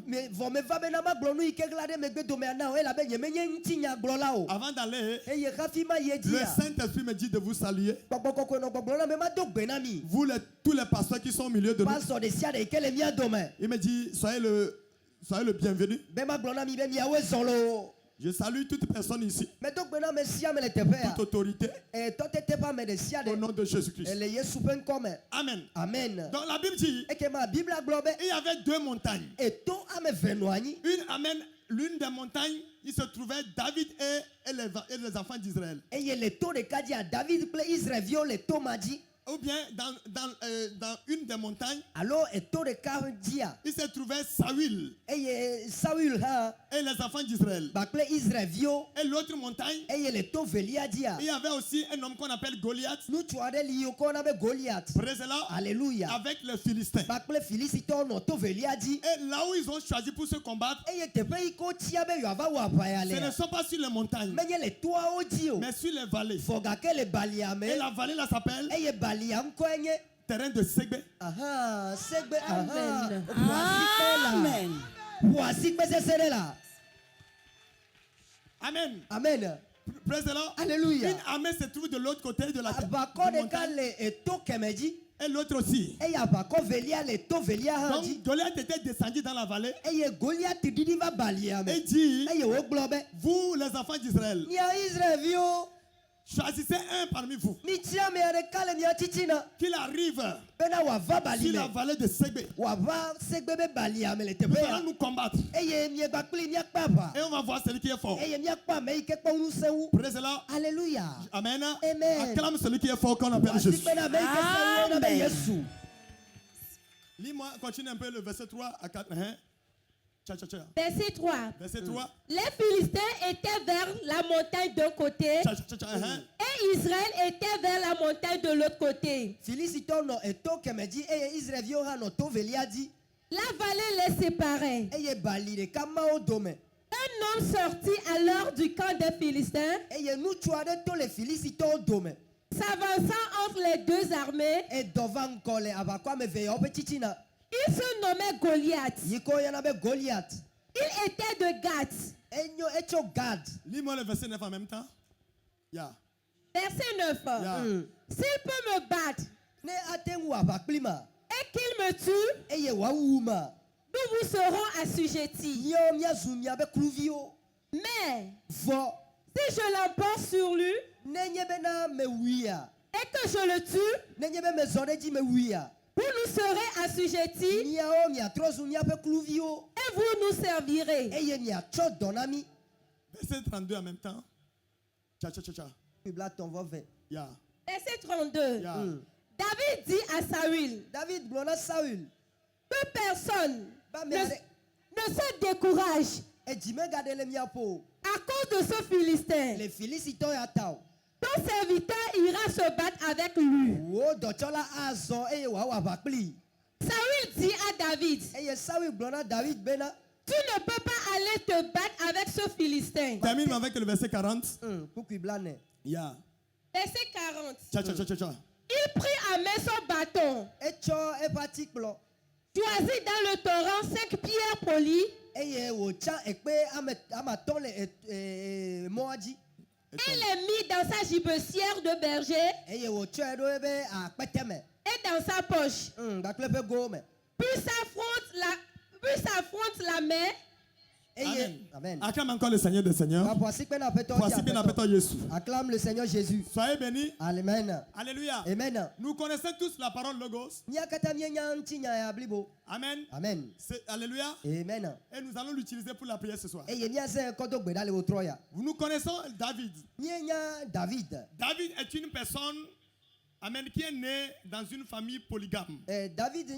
Speaker 2: Avant d'aller, le Saint-Esprit me dit de vous saluer. Vous, tous les pasteurs qui sont au milieu de nous. Il me dit, soyez le bienvenu. Je salue toute personne ici. Toute autorité. Au nom de Jésus-Christ. Amen.
Speaker 3: Amen.
Speaker 2: Donc la Bible dit, il y avait deux montagnes. L'une des montagnes, il se trouvait David et les enfants d'Israël. Ou bien dans une des montagnes, il se trouvait Saül et les enfants d'Israël. Et l'autre montagne, il y avait aussi un homme qu'on appelle Goliath. Praise là.
Speaker 3: Alléluia.
Speaker 2: Avec les Philistins. Et là où ils ont choisi pour se combattre, ce ne sont pas sur les montagnes, mais sur les vallées. Et la vallée là s'appelle terrain de Segbe.
Speaker 3: Amen.
Speaker 2: Amen.
Speaker 3: Amen.
Speaker 2: Praise the Lord.
Speaker 3: Alléluia.
Speaker 2: Une armée se trouve de l'autre côté de la montagne. Et l'autre aussi. Donc Goliath était descendu dans la vallée. Et dit, vous les enfants d'Israël, choisissez un parmi vous qu'il arrive sur la vallée de Segbe. Nous allons nous combattre. Et on va voir celui qui est fort. Praise the Lord.
Speaker 3: Alléluia.
Speaker 2: Amen.
Speaker 3: Amen.
Speaker 2: Acclame celui qui est fort qu'on appelle Jésus.
Speaker 3: Amen.
Speaker 2: Lis-moi, continue un peu le verset 3 à 4.
Speaker 5: Verset 3.
Speaker 2: Verset 3.
Speaker 5: Les Philistins étaient vers la montagne d'un côté et Israël était vers la montagne de l'autre côté. La vallée les séparait. Un homme sortit alors du camp des Philistins, s'avançant entre les deux armées. Il se nommait Goliath. Il était de Gath.
Speaker 2: Lis-moi le verset 9 en même temps.
Speaker 5: Verset 9. S'il peut me battre et qu'il me tue, nous vous serons assujettis. Mais si je l'emporte sur lui et que je le tue, vous nous serez assujettis et vous nous servirez.
Speaker 2: Verset 32 en même temps.
Speaker 5: Verset 32. David dit à Saül, que personne ne se décourage à cause de ce Philistin. Ton serviteur ira se battre avec lui. Saül dit à David, tu ne peux pas aller te battre avec ce Philistin.
Speaker 2: Termine avec le verset 40. Yeah.
Speaker 5: Verset 40.
Speaker 2: Il
Speaker 5: prit à main son bâton. Choisit dans le torrent 5 pierres polies. Et les mit dans sa gibecière de berger. Et dans sa poche. Puis s'affronte la main.
Speaker 2: Amen. Acclame encore le Seigneur des Seigneurs. Voici bien Jésus.
Speaker 3: Acclame le Seigneur Jésus.
Speaker 2: Soyez bénis.
Speaker 3: Amen.
Speaker 2: Alléluia.
Speaker 3: Amen.
Speaker 2: Nous connaissons tous la parole Logos. Amen.
Speaker 3: Amen.
Speaker 2: Alléluia.
Speaker 3: Amen.
Speaker 2: Et nous allons l'utiliser pour la prière ce soir.
Speaker 3: Nous
Speaker 2: connaissons David.
Speaker 3: David
Speaker 2: est une personne, amen, qui est né dans une famille polygame.
Speaker 3: David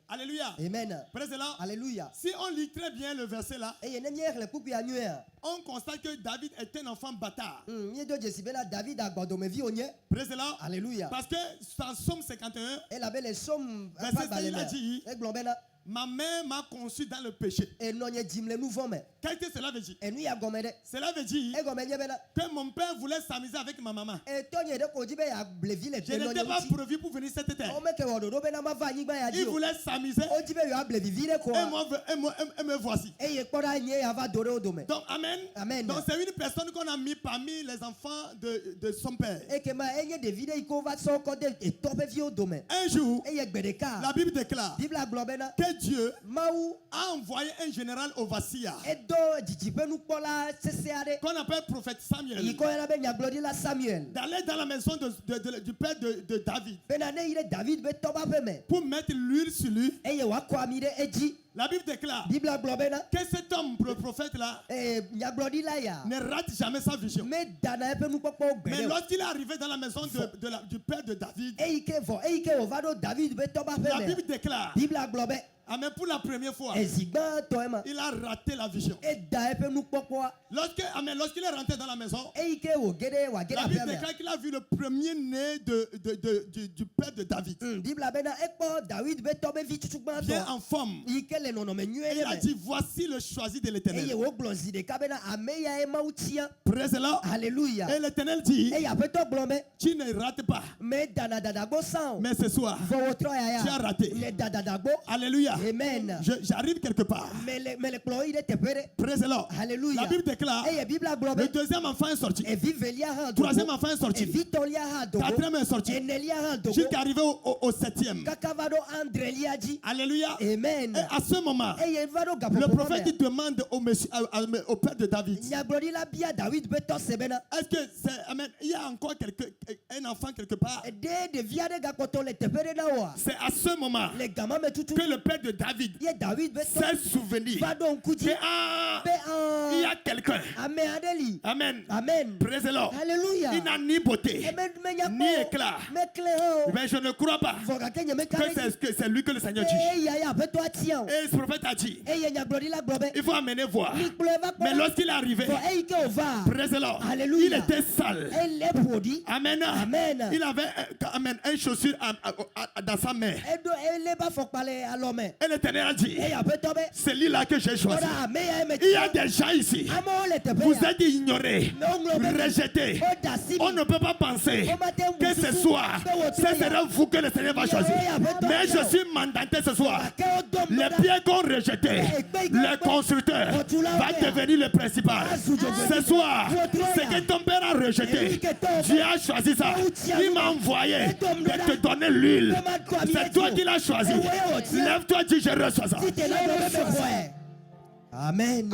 Speaker 2: Alléluia.
Speaker 3: Amen.
Speaker 2: Présent.
Speaker 3: Alléluia.
Speaker 2: Si on lit très bien le verset là, on constate que David est un enfant bâtard. Présent.
Speaker 3: Alléluia.
Speaker 2: Parce que dans Somme 51, verset 7, il a dit: ma mère m'a conçu dans le péché. Qu'est-ce que cela veut dire? Cela veut dire que mon père voulait s'amuser avec ma maman. Je n'étais pas prévu pour venir cette terre. Il voulait s'amuser. Et me voici. Donc, amen.
Speaker 3: Amen.
Speaker 2: Donc, c'est une personne qu'on a mis parmi les enfants de son père. Un jour, la Bible déclare que Dieu a envoyé un général au Vassia qu'on appelle prophète Samuel d'aller dans la maison du père de David pour mettre l'huile sur lui. La Bible déclare que cet homme, le prophète là, ne rate jamais sa vision. Mais lorsqu'il est arrivé dans la maison du père de David, la Bible déclare, amen, pour la première fois, il a raté la vision. Lorsqu'il est rentré dans la maison, la Bible déclare qu'il a vu le premier né du père de David. Bien en forme. Et il a dit: voici le choisi de l'Éternel. Présent.
Speaker 3: Alléluia.
Speaker 2: Et l'Éternel dit: tu ne rates pas. Mais ce soir, tu as raté. Alléluia.
Speaker 3: Amen.
Speaker 2: J'arrive quelque part. Présent.
Speaker 3: Alléluia.
Speaker 2: La Bible déclare: le deuxième enfant est sorti. Troisième enfant est sorti. Quatrième est sorti. Jusqu'à arriver au septième. Alléluia.
Speaker 3: Amen.
Speaker 2: Et à ce moment, le prophète demande au père de David: est-ce que il y a encore un enfant quelque part? C'est à ce moment que le père de David s'est souvenu que il y a quelqu'un. Amen. Présent.
Speaker 3: Alléluia.
Speaker 2: Il n'a ni beauté ni éclat. Mais je ne crois pas que c'est lui que le Seigneur dit. Et ce prophète a dit: il faut amener voir. Mais lorsqu'il est arrivé, présent, il était sale. Amen. Il avait un chaussure dans sa main. Et l'Éternel a dit: c'est lui-là que j'ai choisi. Il y a des gens ici, vous êtes ignorés, rejetés. On ne peut pas penser que ce soir, ce sera vous que le Seigneur va choisir. Mais je suis mandaté ce soir. Les pierres qu'on rejetait, le constructeur va devenir le principal. Ce soir, ce que ton père a rejeté, Dieu a choisi ça. Il m'a envoyé de te donner l'huile. C'est toi qui l'as choisi. Lève-toi, dis: je reçois ça.
Speaker 3: Amen.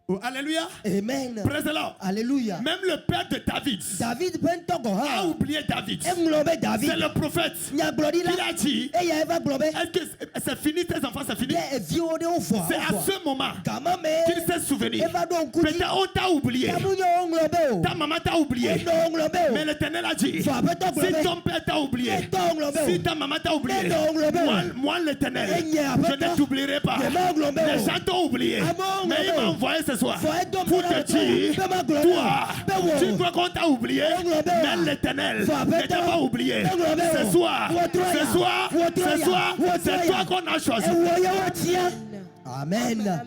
Speaker 2: Oh, alléluia.
Speaker 3: Amen.
Speaker 2: Présent.
Speaker 3: Alléluia.
Speaker 2: Même le père de David a oublié David. C'est le prophète qui a dit: est-ce que c'est fini, tes enfants, c'est fini? C'est à ce moment qu'il s'est souvenu. Peut-être on t'a oublié, ta maman t'a oublié, mais l'Éternel a dit: si ton père t'a oublié, si ta maman t'a oublié, moi l'Éternel, je ne t'oublierai pas. Les gens t'ont oublié, mais il m'a envoyé ce soir pour te dire: toi, tu crois qu'on t'a oublié, mais l'Éternel ne t'a pas oublié. Ce soir, c'est toi qu'on a choisi.
Speaker 3: Amen.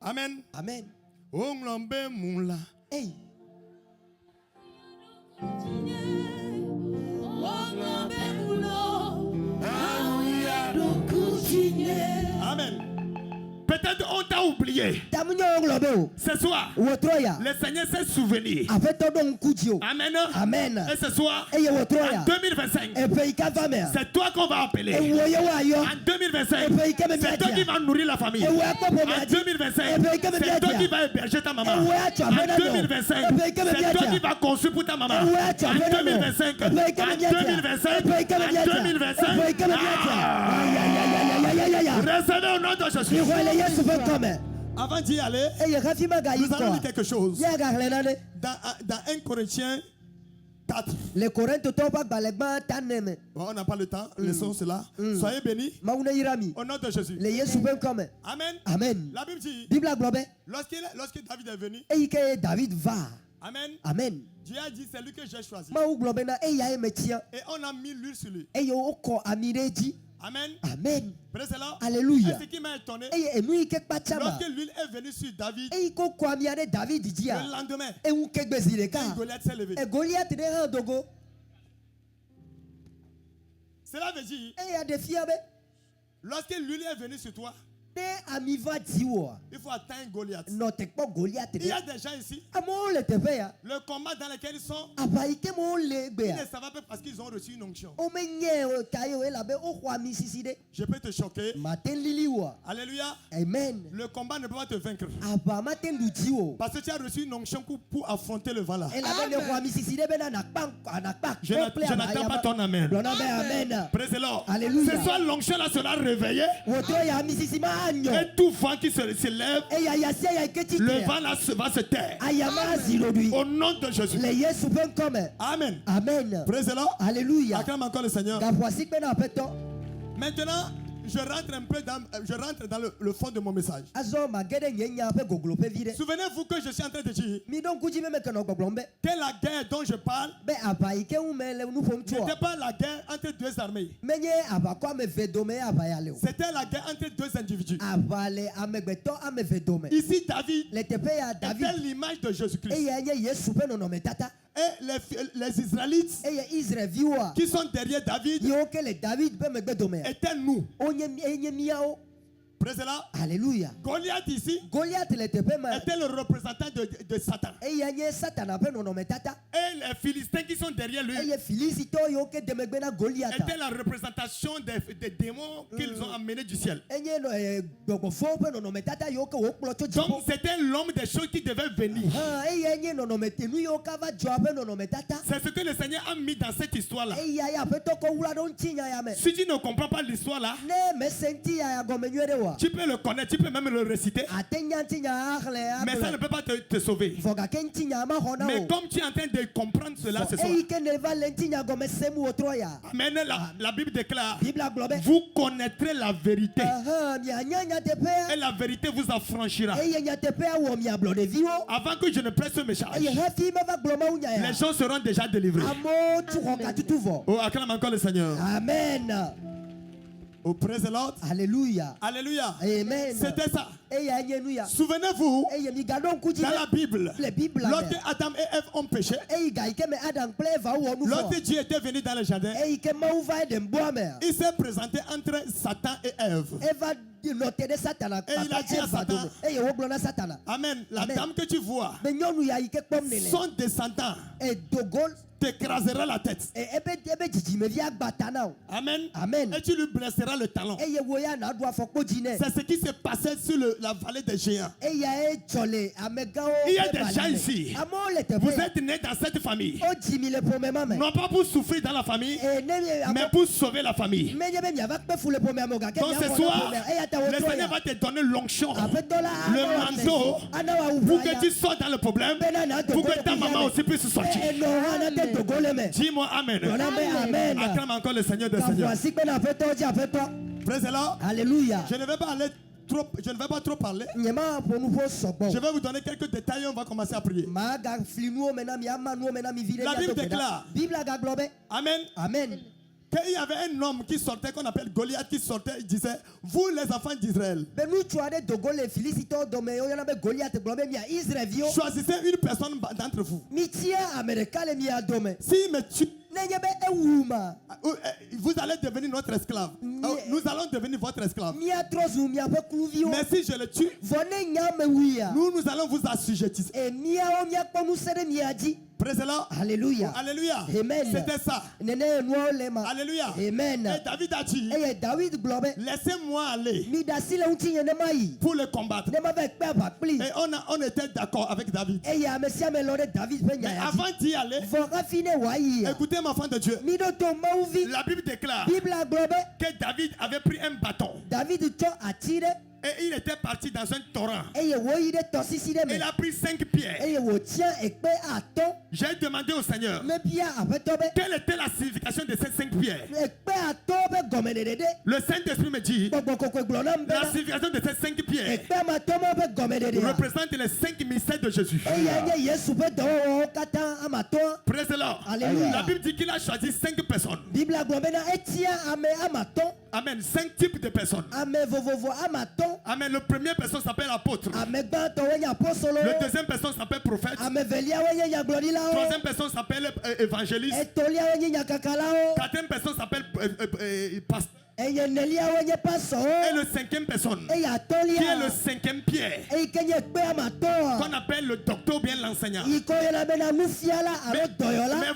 Speaker 2: Amen.
Speaker 3: Amen.
Speaker 2: Onglambe moula.
Speaker 3: Hey.
Speaker 2: Amen. Peut-être on t'a oublié. Ce soir, le Seigneur s'est souvenu. Amen.
Speaker 3: Amen.
Speaker 2: Et ce soir, en 2025, c'est toi qu'on va appeler. En 2025, c'est toi qui vas nourrir la famille. En 2025, c'est toi qui vas héberger ta maman. En 2025, c'est toi qui vas construire pour ta maman. En 2025, en 2025, en 2025. Recevez au nom de Jésus. Avant d'y aller, nous allons dire quelque chose. Dans 1 Corinthiens 4. On n'a pas le temps, laissons cela. Soyez bénis au nom de Jésus. Amen.
Speaker 3: Amen.
Speaker 2: La Bible dit, lorsque David est venu, Amen.
Speaker 3: Amen.
Speaker 2: Dieu a dit, c'est lui que j'ai choisi. Et on a mis l'huile sur lui. Amen.
Speaker 3: Amen.
Speaker 2: Présent.
Speaker 3: Alléluia.
Speaker 2: Et ce qui m'a étonné, lorsque l'huile est venue sur David, le lendemain, Goliath s'est levé. Cela veut dire, lorsque l'huile est venue sur toi, il faut atteindre Goliath. Il y a des gens ici, le combat dans lequel ils sont, ils ne savent pas parce qu'ils ont reçu une onction. Je peux te choquer. Alléluia.
Speaker 3: Amen.
Speaker 2: Le combat ne peut pas te vaincre. Parce que tu as reçu une onction pour affronter le vent là. Je n'attends pas ton amen. Présent. Ce soir, l'onction là sera réveillée. Et tout vent qui se lève, le vent là va se taire. Au nom de Jésus. Amen.
Speaker 3: Amen.
Speaker 2: Présent.
Speaker 3: Alléluia.
Speaker 2: Acclame encore le Seigneur. Maintenant, je rentre dans le fond de mon message. Souvenez-vous que je suis en train de dire que la guerre dont je parle n'était pas la guerre entre deux armées. C'était la guerre entre deux individus. Ici, David était l'image de Jésus-Christ. Et les Israélites qui sont derrière David étaient nous. Présent.
Speaker 3: Alléluia.
Speaker 2: Goliath ici était le représentant de Satan. Et les Philistins qui sont derrière lui étaient la représentation des démons qu'ils ont amenés du ciel. Donc c'était l'homme des choses qui devait venir. C'est ce que le Seigneur a mis dans cette histoire-là. Si tu ne comprends pas l'histoire là, tu peux le connaître, tu peux même le réciter. Mais ça ne peut pas te sauver. Mais comme tu es en train de comprendre cela ce soir, Amen, la Bible déclare, vous connaîtrez la vérité. Et la vérité vous affranchira. Avant que je ne presse ce message, les gens seront déjà délivrés. Oh, acclame encore le Seigneur.
Speaker 3: Amen.
Speaker 2: Au présent.
Speaker 3: Alléluia.
Speaker 2: Alléluia.
Speaker 3: Amen.
Speaker 2: C'était ça. Souvenez-vous, dans la Bible, lorsque Adam et Ève ont péché, lorsque Dieu était venu dans le jardin, il s'est présenté entre Satan et Ève. Et il a dit à Satan, Amen, la dame que tu vois, son descendant t'écrasera la tête. Amen.
Speaker 3: Amen.
Speaker 2: Et tu lui blesseras le talon. C'est ce qui s'est passé sur la vallée des géants. Il y a des gens ici. Vous êtes nés dans cette famille. Non pas pour souffrir dans la famille, mais pour sauver la famille. Donc ce soir, le Seigneur va te donner l'onction, le manteau, pour que tu sortes dans le problème, pour que ta maman aussi puisse sortir. Dis-moi Amen.
Speaker 3: Amen.
Speaker 2: Acclame encore le Seigneur des Seigneurs. Présent.
Speaker 3: Alléluia.
Speaker 2: Je ne vais pas trop parler. Je vais vous donner quelques détails et on va commencer à prier. La Bible déclare, Amen.
Speaker 3: Amen.
Speaker 2: qu'il y avait un homme qui sortait, qu'on appelle Goliath, qui sortait, il disait, vous les enfants d'Israël, choisissez une personne d'entre vous. S'il me tue, vous allez devenir notre esclave. Nous allons devenir votre esclave. Mais si je le tue, nous allons vous assujettir.
Speaker 3: Alléluia.
Speaker 2: Alléluia.
Speaker 3: Amen.
Speaker 2: C'était ça. Alléluia.
Speaker 3: Amen.
Speaker 2: Et David a dit, laissez-moi aller pour le combattre. Et on était d'accord avec David. Mais avant d'y aller, écoutez mon enfant de Dieu, la Bible déclare que David avait pris un bâton. Et il était parti dans un torrent. Il a pris 5 pierres. J'ai demandé au Seigneur quelle était la signification de ces 5 pierres. Le Saint-Esprit me dit la signification de ces 5 pierres représente les 5 mystères de Jésus. Praise the Lord. La Bible dit qu'il a choisi 5 personnes. Amen. 5 types de personnes. Amen. Le premier personne s'appelle apôtre. Le deuxième personne s'appelle prophète. Troisième personne s'appelle évangéliste. Quatrième personne s'appelle pasteur. Et le cinquième personne, qui est le 5e pierre, qu'on appelle le docteur ou bien l'enseignant. Mais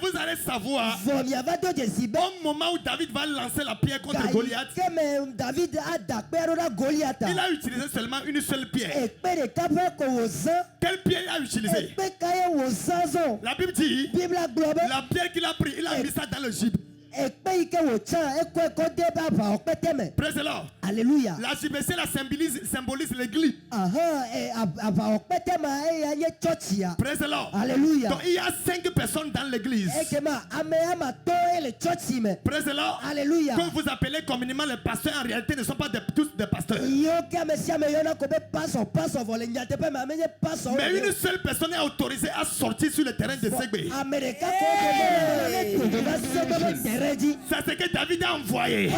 Speaker 2: vous allez savoir, au moment où David va lancer la pierre contre Goliath, il a utilisé seulement une seule pierre. Quelle pierre il a utilisé? La Bible dit, la pierre qu'il a pris, il a mis ça dans le gibet. Praise the Lord.
Speaker 3: Alléluia.
Speaker 2: La gibecée symbolise l'église. Praise the Lord.
Speaker 3: Alléluia.
Speaker 2: Donc il y a 5 personnes dans l'église. Praise the Lord.
Speaker 3: Alléluia.
Speaker 2: Que vous appelez communément les pasteurs, en réalité ne sont pas tous des pasteurs. Mais une seule personne est autorisée à sortir sur le terrain de Ségbé. C'est ce que David a envoyé.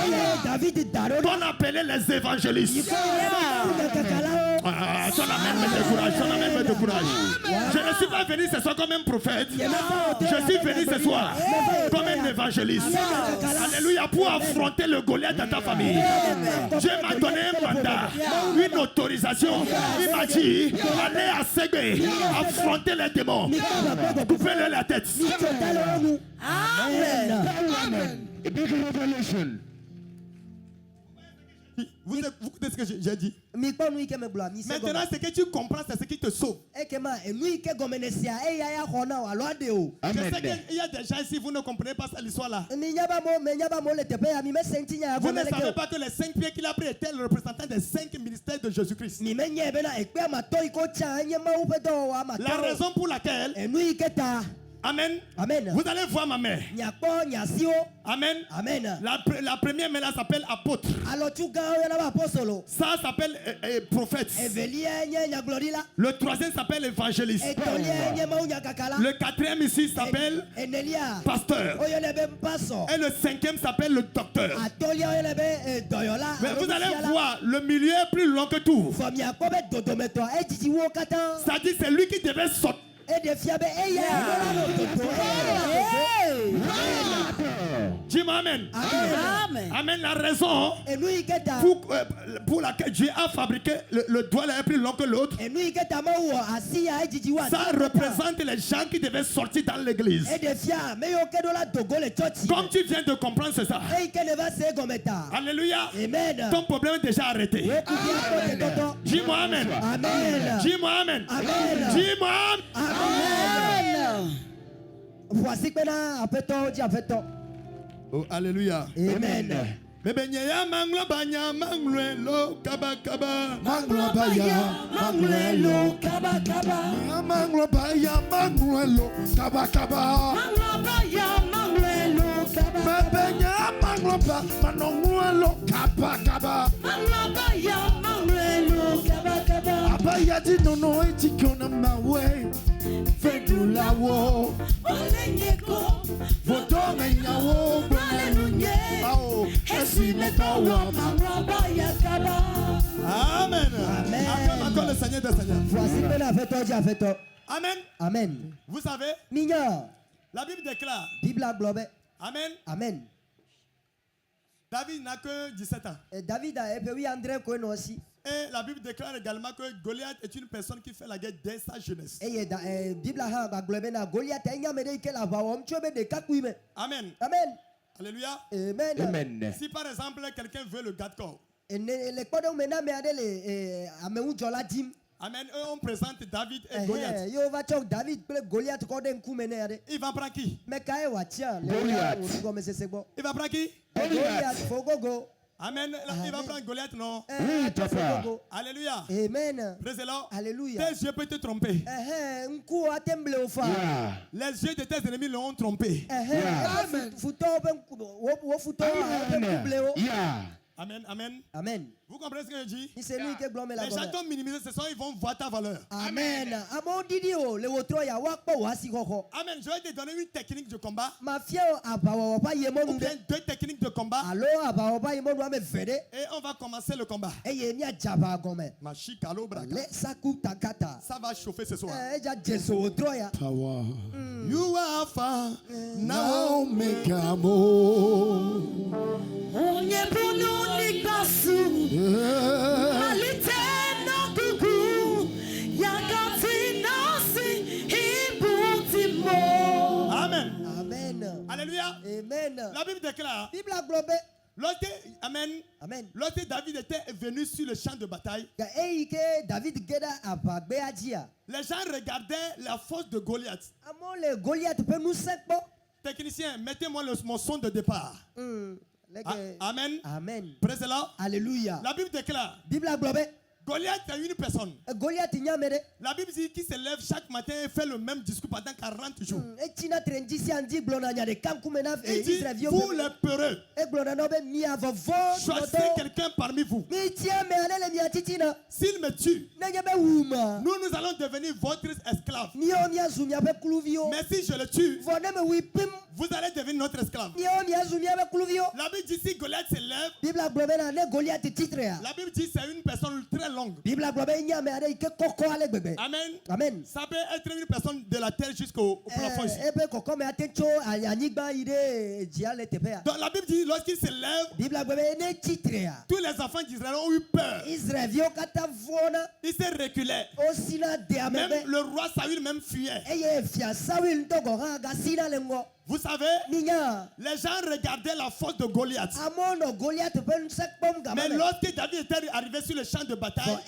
Speaker 2: Qu'on appelait les évangélistes. Son amène me décourage. Je ne suis pas venu ce soir comme un prophète. Je suis venu ce soir comme un évangéliste. Alléluia, pour affronter le Goliath dans ta famille. Dieu m'a donné un mandat, une autorisation. Il m'a dit, allez à Ségbé, affronter les démons. Coupez-le la tête.
Speaker 3: Amen.
Speaker 1: A big revelation.
Speaker 2: Vous écoutez ce que j'ai dit? Maintenant, ce que tu comprends, c'est ce qui te sauve. Je sais qu'il y a des gens ici, vous ne comprenez pas l'histoire-là. Vous ne savez pas que les 5 pieds qu'il a pris étaient le représentant des 5 ministères de Jésus-Christ. La raison pour laquelle... Amen.
Speaker 3: Amen.
Speaker 2: Vous allez voir ma mère. Amen.
Speaker 3: Amen.
Speaker 2: La première mère s'appelle apôtre. Ça s'appelle prophète. Le troisième s'appelle évangéliste. Le quatrième ici s'appelle pasteur. Et le 5e s'appelle le docteur. Mais vous allez voir, le milieu est plus long que tout. Ça dit c'est lui qui devait sortir. Dis-moi amen. Amen. La raison pour laquelle Dieu a fabriqué le doigt est plus long que l'autre. Ça représente les gens qui devaient sortir dans l'église. Comme tu viens de comprendre, c'est ça. Alléluia.
Speaker 3: Amen.
Speaker 2: Ton problème est déjà arrêté. Dis-moi amen. Dis-moi amen. Dis-moi amen.
Speaker 3: Voici que
Speaker 2: oh, alléluia.
Speaker 3: Amen.
Speaker 2: Bebenyaya manglo banya manglo lo kaba kaba.
Speaker 1: Manglo baya manglo lo kaba kaba. Manglo baya manglo lo kaba kaba. Manglo baya manglo lo kaba. Bebenya manglo ba manonglo lo kaba kaba. Manglo baya manglo lo kaba kaba. Abaya di nono eti kona mawe. Fedula wo. Olenyeko. Vodonga nyawo. Hallelujah.
Speaker 2: Amen. Acclame encore le Seigneur des Seigneurs. Amen.
Speaker 3: Amen.
Speaker 2: Vous savez, la Bible déclare. Amen.
Speaker 3: Amen.
Speaker 2: David n'a que 17 ans.
Speaker 3: Et David a André aussi.
Speaker 2: Et la Bible déclare également que Goliath est une personne qui fait la guerre dès sa jeunesse. Amen.
Speaker 3: Amen.
Speaker 2: Alléluia.
Speaker 3: Amen.
Speaker 1: Amen.
Speaker 2: Si par exemple quelqu'un veut le garde-corps. Amen. Eux, on présente David et Goliath. Il va prendre qui?
Speaker 1: Goliath.
Speaker 2: Il va prendre qui?
Speaker 3: Goliath.
Speaker 2: Amen. Il va prendre Goliath, non?
Speaker 1: Oui, papa.
Speaker 2: Alléluia.
Speaker 3: Amen.
Speaker 2: Alléluia. Tes yeux peuvent te tromper.
Speaker 1: Yeah.
Speaker 2: Les yeux de tes ennemis l'ont trompé.
Speaker 1: Amen. Yeah.
Speaker 2: Amen, amen.
Speaker 3: Amen.
Speaker 2: Vous comprenez ce que je dis?
Speaker 3: Les
Speaker 2: gens qui ont minimisé ce soir, ils vont voir ta valeur.
Speaker 3: Amen.
Speaker 2: Amen. Je vais te donner une technique de combat. Ou bien 2 techniques de combat. Et on va commencer le combat. Ça va chauffer ce soir.
Speaker 1: Power.
Speaker 2: You are Alpha,
Speaker 1: Now make a move.
Speaker 2: Amen.
Speaker 3: Amen.
Speaker 2: Alléluia.
Speaker 3: Amen.
Speaker 2: La Bible déclare. Lorsque, amen.
Speaker 3: Amen.
Speaker 2: Lorsque David était venu sur le champ de bataille,
Speaker 3: les
Speaker 2: gens regardaient la force de Goliath. Technicien, mettez-moi mon son de départ. Amen.
Speaker 3: Amen.
Speaker 2: Présez-la.
Speaker 3: Alléluia.
Speaker 2: La Bible déclare. Goliath est une personne. La Bible dit qu'il se lève chaque matin et fait le même discours pendant 40 jours. Il dit, vous les peureux, choisissez quelqu'un parmi vous. S'il me tue, nous allons devenir votre esclave. Mais si je le tue, vous allez devenir notre esclave. La Bible dit si Goliath se lève, la Bible dit c'est une personne très longue. Amen.
Speaker 3: Amen.
Speaker 2: Ça peut être une personne de la terre jusqu'au plafond ici. Donc la Bible dit lorsqu'il se lève, tous les enfants d'Israël ont eu peur. Ils se reculaient. Même le roi Saül même fuyait. Vous savez, les gens regardaient la force de Goliath. Mais lorsque David était arrivé sur le champ de bataille,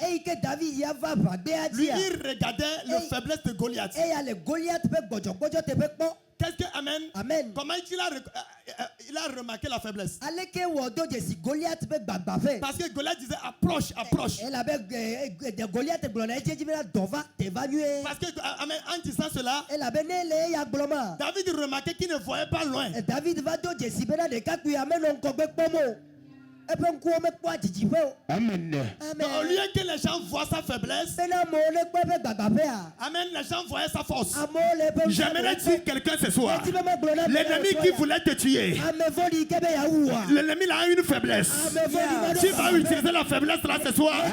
Speaker 2: lui, il regardait la faiblesse de Goliath. Qu'est-ce que, amen,
Speaker 3: Amen.
Speaker 2: Comment il a remarqué la faiblesse? Parce que Goliath disait approche, approche. Parce que, amen, en disant cela, David remarquait qu'il ne voyait pas loin.
Speaker 1: Amen.
Speaker 2: Donc, au lieu que les gens voient sa faiblesse, amen, les gens voyaient sa force. J'aimerais dire quelqu'un ce soir. L'ennemi qui voulait te tuer, l'ennemi a une faiblesse. Tu vas utiliser la faiblesse là ce soir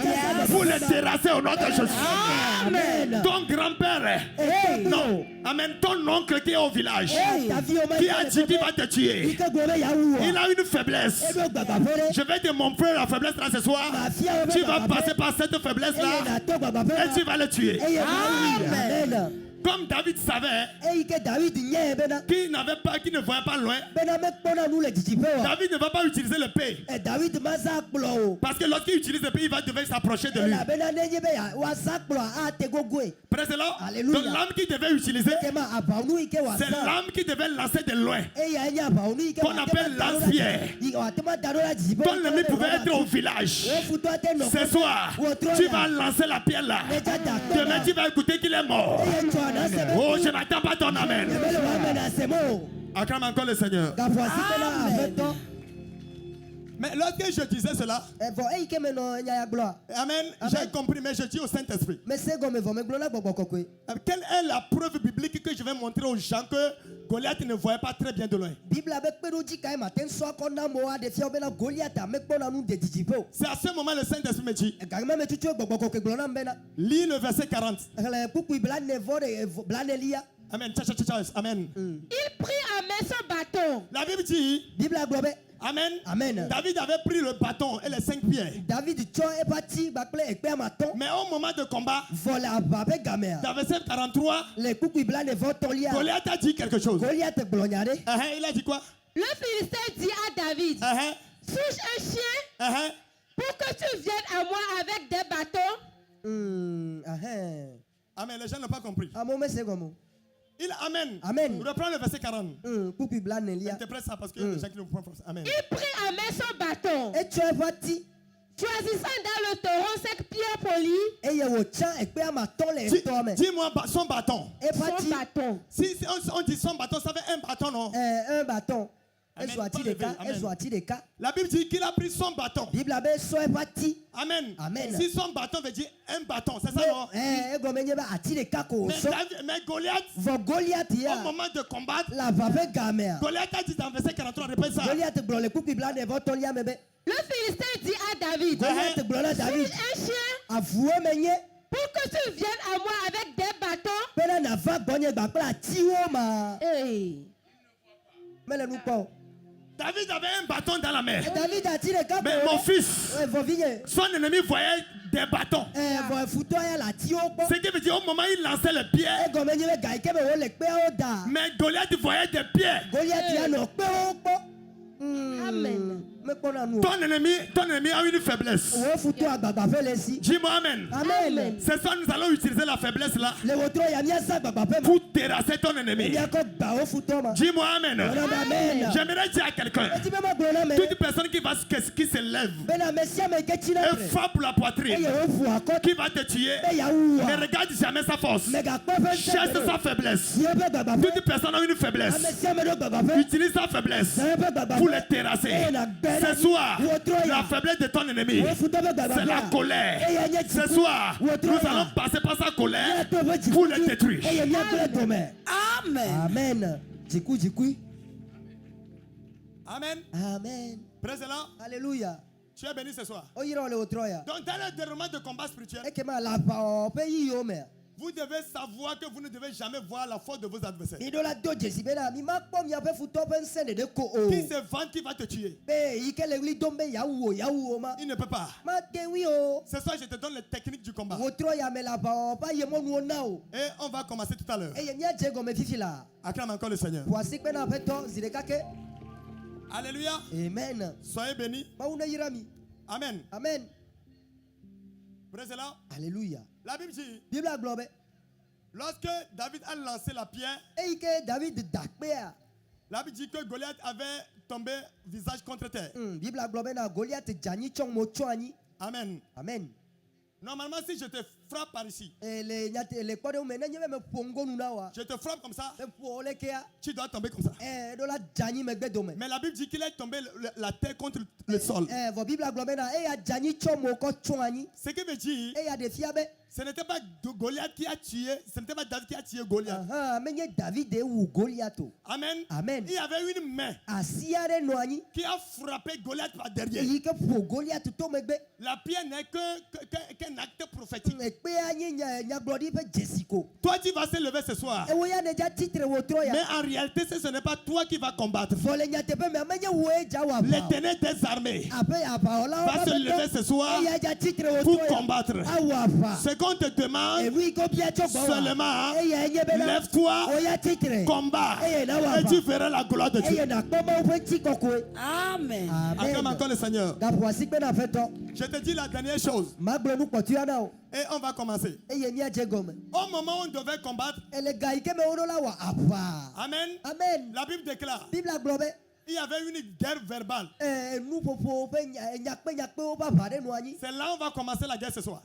Speaker 2: pour le terrasser au nom de Jésus.
Speaker 3: Amen.
Speaker 2: Ton grand-père, non, amen, ton oncle qui est au village, qui a dit qu'il va te tuer, il a une faiblesse. Je vais te montrer la faiblesse là ce soir. Tu vas passer par cette faiblesse là et tu vas le tuer.
Speaker 3: Amen.
Speaker 2: Comme David savait qu'il n'avait pas, qu'il ne voyait pas loin, David ne va pas utiliser l'épée. Parce que lorsqu'il utilise l'épée, il va devoir s'approcher de lui. Précédemment, donc l'âme qu'il devait utiliser, c'est l'âme qui devait lancer de loin, qu'on appelle lance-pierre. Ton ennemi pouvait être au village. Ce soir, tu vas lancer la pierre là. Demain, tu vas écouter qu'il est mort. Oh, je n'attends pas ton amen. Acclame encore le Seigneur.
Speaker 3: Amen.
Speaker 2: Mais lorsque je disais cela, amen, j'ai compris, mais je dis au Saint-Esprit. Quelle est la preuve biblique que je vais montrer aux gens que Goliath ne voyait pas très bien de loin. C'est à ce moment le Saint-Esprit me dit, lis le verset 40. Amen. Amen.
Speaker 5: Il prit en main son bâton.
Speaker 2: La Bible dit, Amen.
Speaker 3: Amen.
Speaker 2: David avait pris le bâton et les 5 pierres. Mais au moment de combat, dans verset 43, Goliath a dit quelque chose. Il a dit quoi?
Speaker 5: Le Philistin dit à David, suis-je un chien pour que tu viennes à moi avec des bâtons?
Speaker 2: Amen. Les gens n'ont pas compris. Il Amen. Reprends le verset 40. Interprète ça parce que les gens qui ne comprennent pas. Amen.
Speaker 5: Il prit en main son bâton. Choisissant dans le taureau 5 pierres polies.
Speaker 2: Dis-moi son bâton.
Speaker 5: Son bâton.
Speaker 2: Si on dit son bâton, ça fait un bâton, non?
Speaker 3: Un bâton.
Speaker 2: La Bible dit qu'il a pris son bâton. Amen. Si son bâton veut dire un bâton, c'est ça, non? Mais Goliath, au moment de combattre, Goliath a dit dans verset 43, répète ça.
Speaker 5: Le Philistin dit à David, suis-je un chien pour que tu viennes à moi avec des bâtons?
Speaker 2: David avait un bâton dans la main. Mais mon fils, son ennemi voyait des bâtons. Ce qui veut dire au moment où il lançait les pierres, mais Goliath voyait des pierres.
Speaker 5: Amen.
Speaker 2: Ton ennemi a une faiblesse. Dis-moi Amen.
Speaker 5: Amen.
Speaker 2: C'est ça, nous allons utiliser la faiblesse là pour terrasser ton ennemi. Dis-moi Amen. J'aimerais dire à quelqu'un, toute personne qui se lève et frappe la poitrine, qui va te tuer, ne regarde jamais sa force, cherche sa faiblesse. Toute personne a une faiblesse. Utilise sa faiblesse pour le terrasser. Ce soir, la faiblesse de ton ennemi, c'est la colère. Ce soir, nous allons passer par sa colère pour le détruire.
Speaker 3: Amen.
Speaker 2: Amen.
Speaker 3: Amen.
Speaker 2: Présent.
Speaker 3: Alléluia.
Speaker 2: Tu es béni ce soir.
Speaker 3: Donc,
Speaker 2: dans le déroulement de combat spirituel, vous devez savoir que vous ne devez jamais voir la faute de vos adversaires. Qui se vante qui va te tuer? Il ne peut pas. Ce soir, je te donne les techniques du combat. Et on va commencer tout à l'heure. Acclame encore le Seigneur. Alléluia.
Speaker 3: Amen.
Speaker 2: Soyez bénis. Amen.
Speaker 3: Amen.
Speaker 2: Présent.
Speaker 3: Alléluia.
Speaker 2: La Bible dit,
Speaker 3: Bible
Speaker 2: lorsque David a lancé la pierre, la Bible dit que Goliath avait tombé visage contre terre. Amen.
Speaker 3: Amen.
Speaker 2: Normalement, si je te frappe par ici, je te frappe comme ça, tu dois tomber comme ça. Mais la Bible dit qu'il est tombé la tête contre le sol. Ce qui veut dire, ce n'était pas Goliath qui a tué, ce n'était pas David qui a tué Goliath. Amen.
Speaker 3: Amen.
Speaker 2: Il y avait une main qui a frappé Goliath par derrière. La pierre n'est qu'un acte prophétique. Toi, tu vas se lever ce soir. Mais en réalité, ce n'est pas toi qui vas combattre. L'Éternel des armées va se lever ce soir pour combattre. Ce qu'on te demande seulement, lève-toi, combat, et tu verras la gloire de Dieu.
Speaker 5: Amen.
Speaker 2: Acclame encore le Seigneur. Je te dis la dernière chose. Et on va commencer. Au moment où on devait combattre, Amen.
Speaker 3: Amen.
Speaker 2: La Bible déclare, il y avait une guerre verbale. C'est là où on va commencer la guerre ce soir.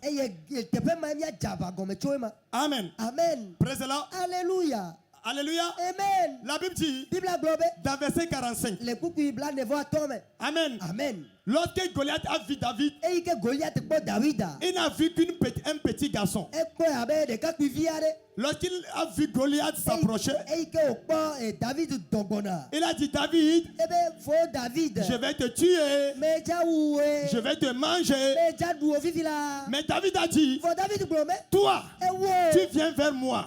Speaker 2: Amen.
Speaker 3: Amen.
Speaker 2: Présent.
Speaker 3: Alléluia.
Speaker 2: Alléluia.
Speaker 3: Amen.
Speaker 2: La Bible dit, dans verset 45. Amen.
Speaker 3: Amen.
Speaker 2: Lorsque Goliath a vu David, il n'a vu qu'un petit garçon. Lorsqu'il a vu Goliath s'approcher, il a dit David, je vais te tuer, je vais te manger. Mais David a dit, toi, tu viens vers moi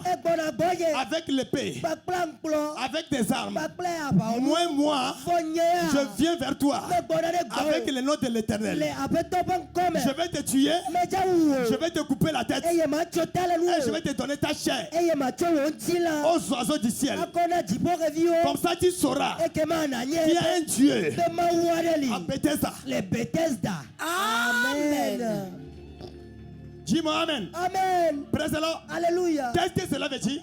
Speaker 2: avec l'épée, avec des armes. Moi, je viens vers toi avec le nom de l'Éternel. Je vais te tuer, je vais te couper la tête et je vais te donner ta chair aux oiseaux du ciel. Comme ça tu sauras qu'il y a un Dieu à Bethesda.
Speaker 3: Amen.
Speaker 2: Dis-moi Amen.
Speaker 3: Amen.
Speaker 2: Présent.
Speaker 3: Alléluia.
Speaker 2: Qu'est-ce que cela veut dire?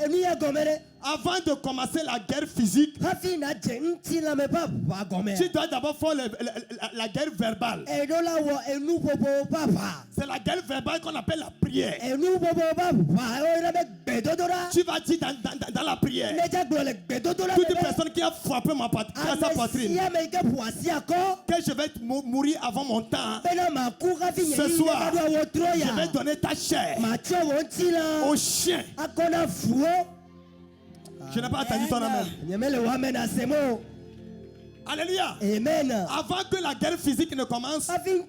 Speaker 2: Avant de commencer la guerre physique, tu dois d'abord faire la guerre verbale. C'est la guerre verbale qu'on appelle la prière. Tu vas dire dans la prière, toute personne qui a frappé sa poitrine, que je vais mourir avant mon temps, ce soir, je vais donner ta chair au chien. Je n'ai pas entendu ton amen. Alléluia.
Speaker 3: Amen.
Speaker 2: Avant que la guerre physique ne commence, la guerre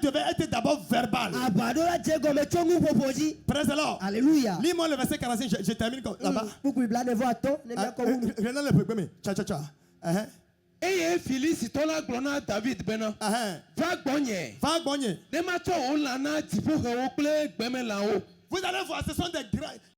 Speaker 2: devait être d'abord verbale. Présent.
Speaker 3: Alléluia.
Speaker 2: Lis-moi le verset 45, je termine là-bas.
Speaker 1: Eye Félix tola glona David bena. Va gbonye. Ne ma to on lana dipo he wo kple gbeme la o.
Speaker 2: Vous allez voir, ce sont des grands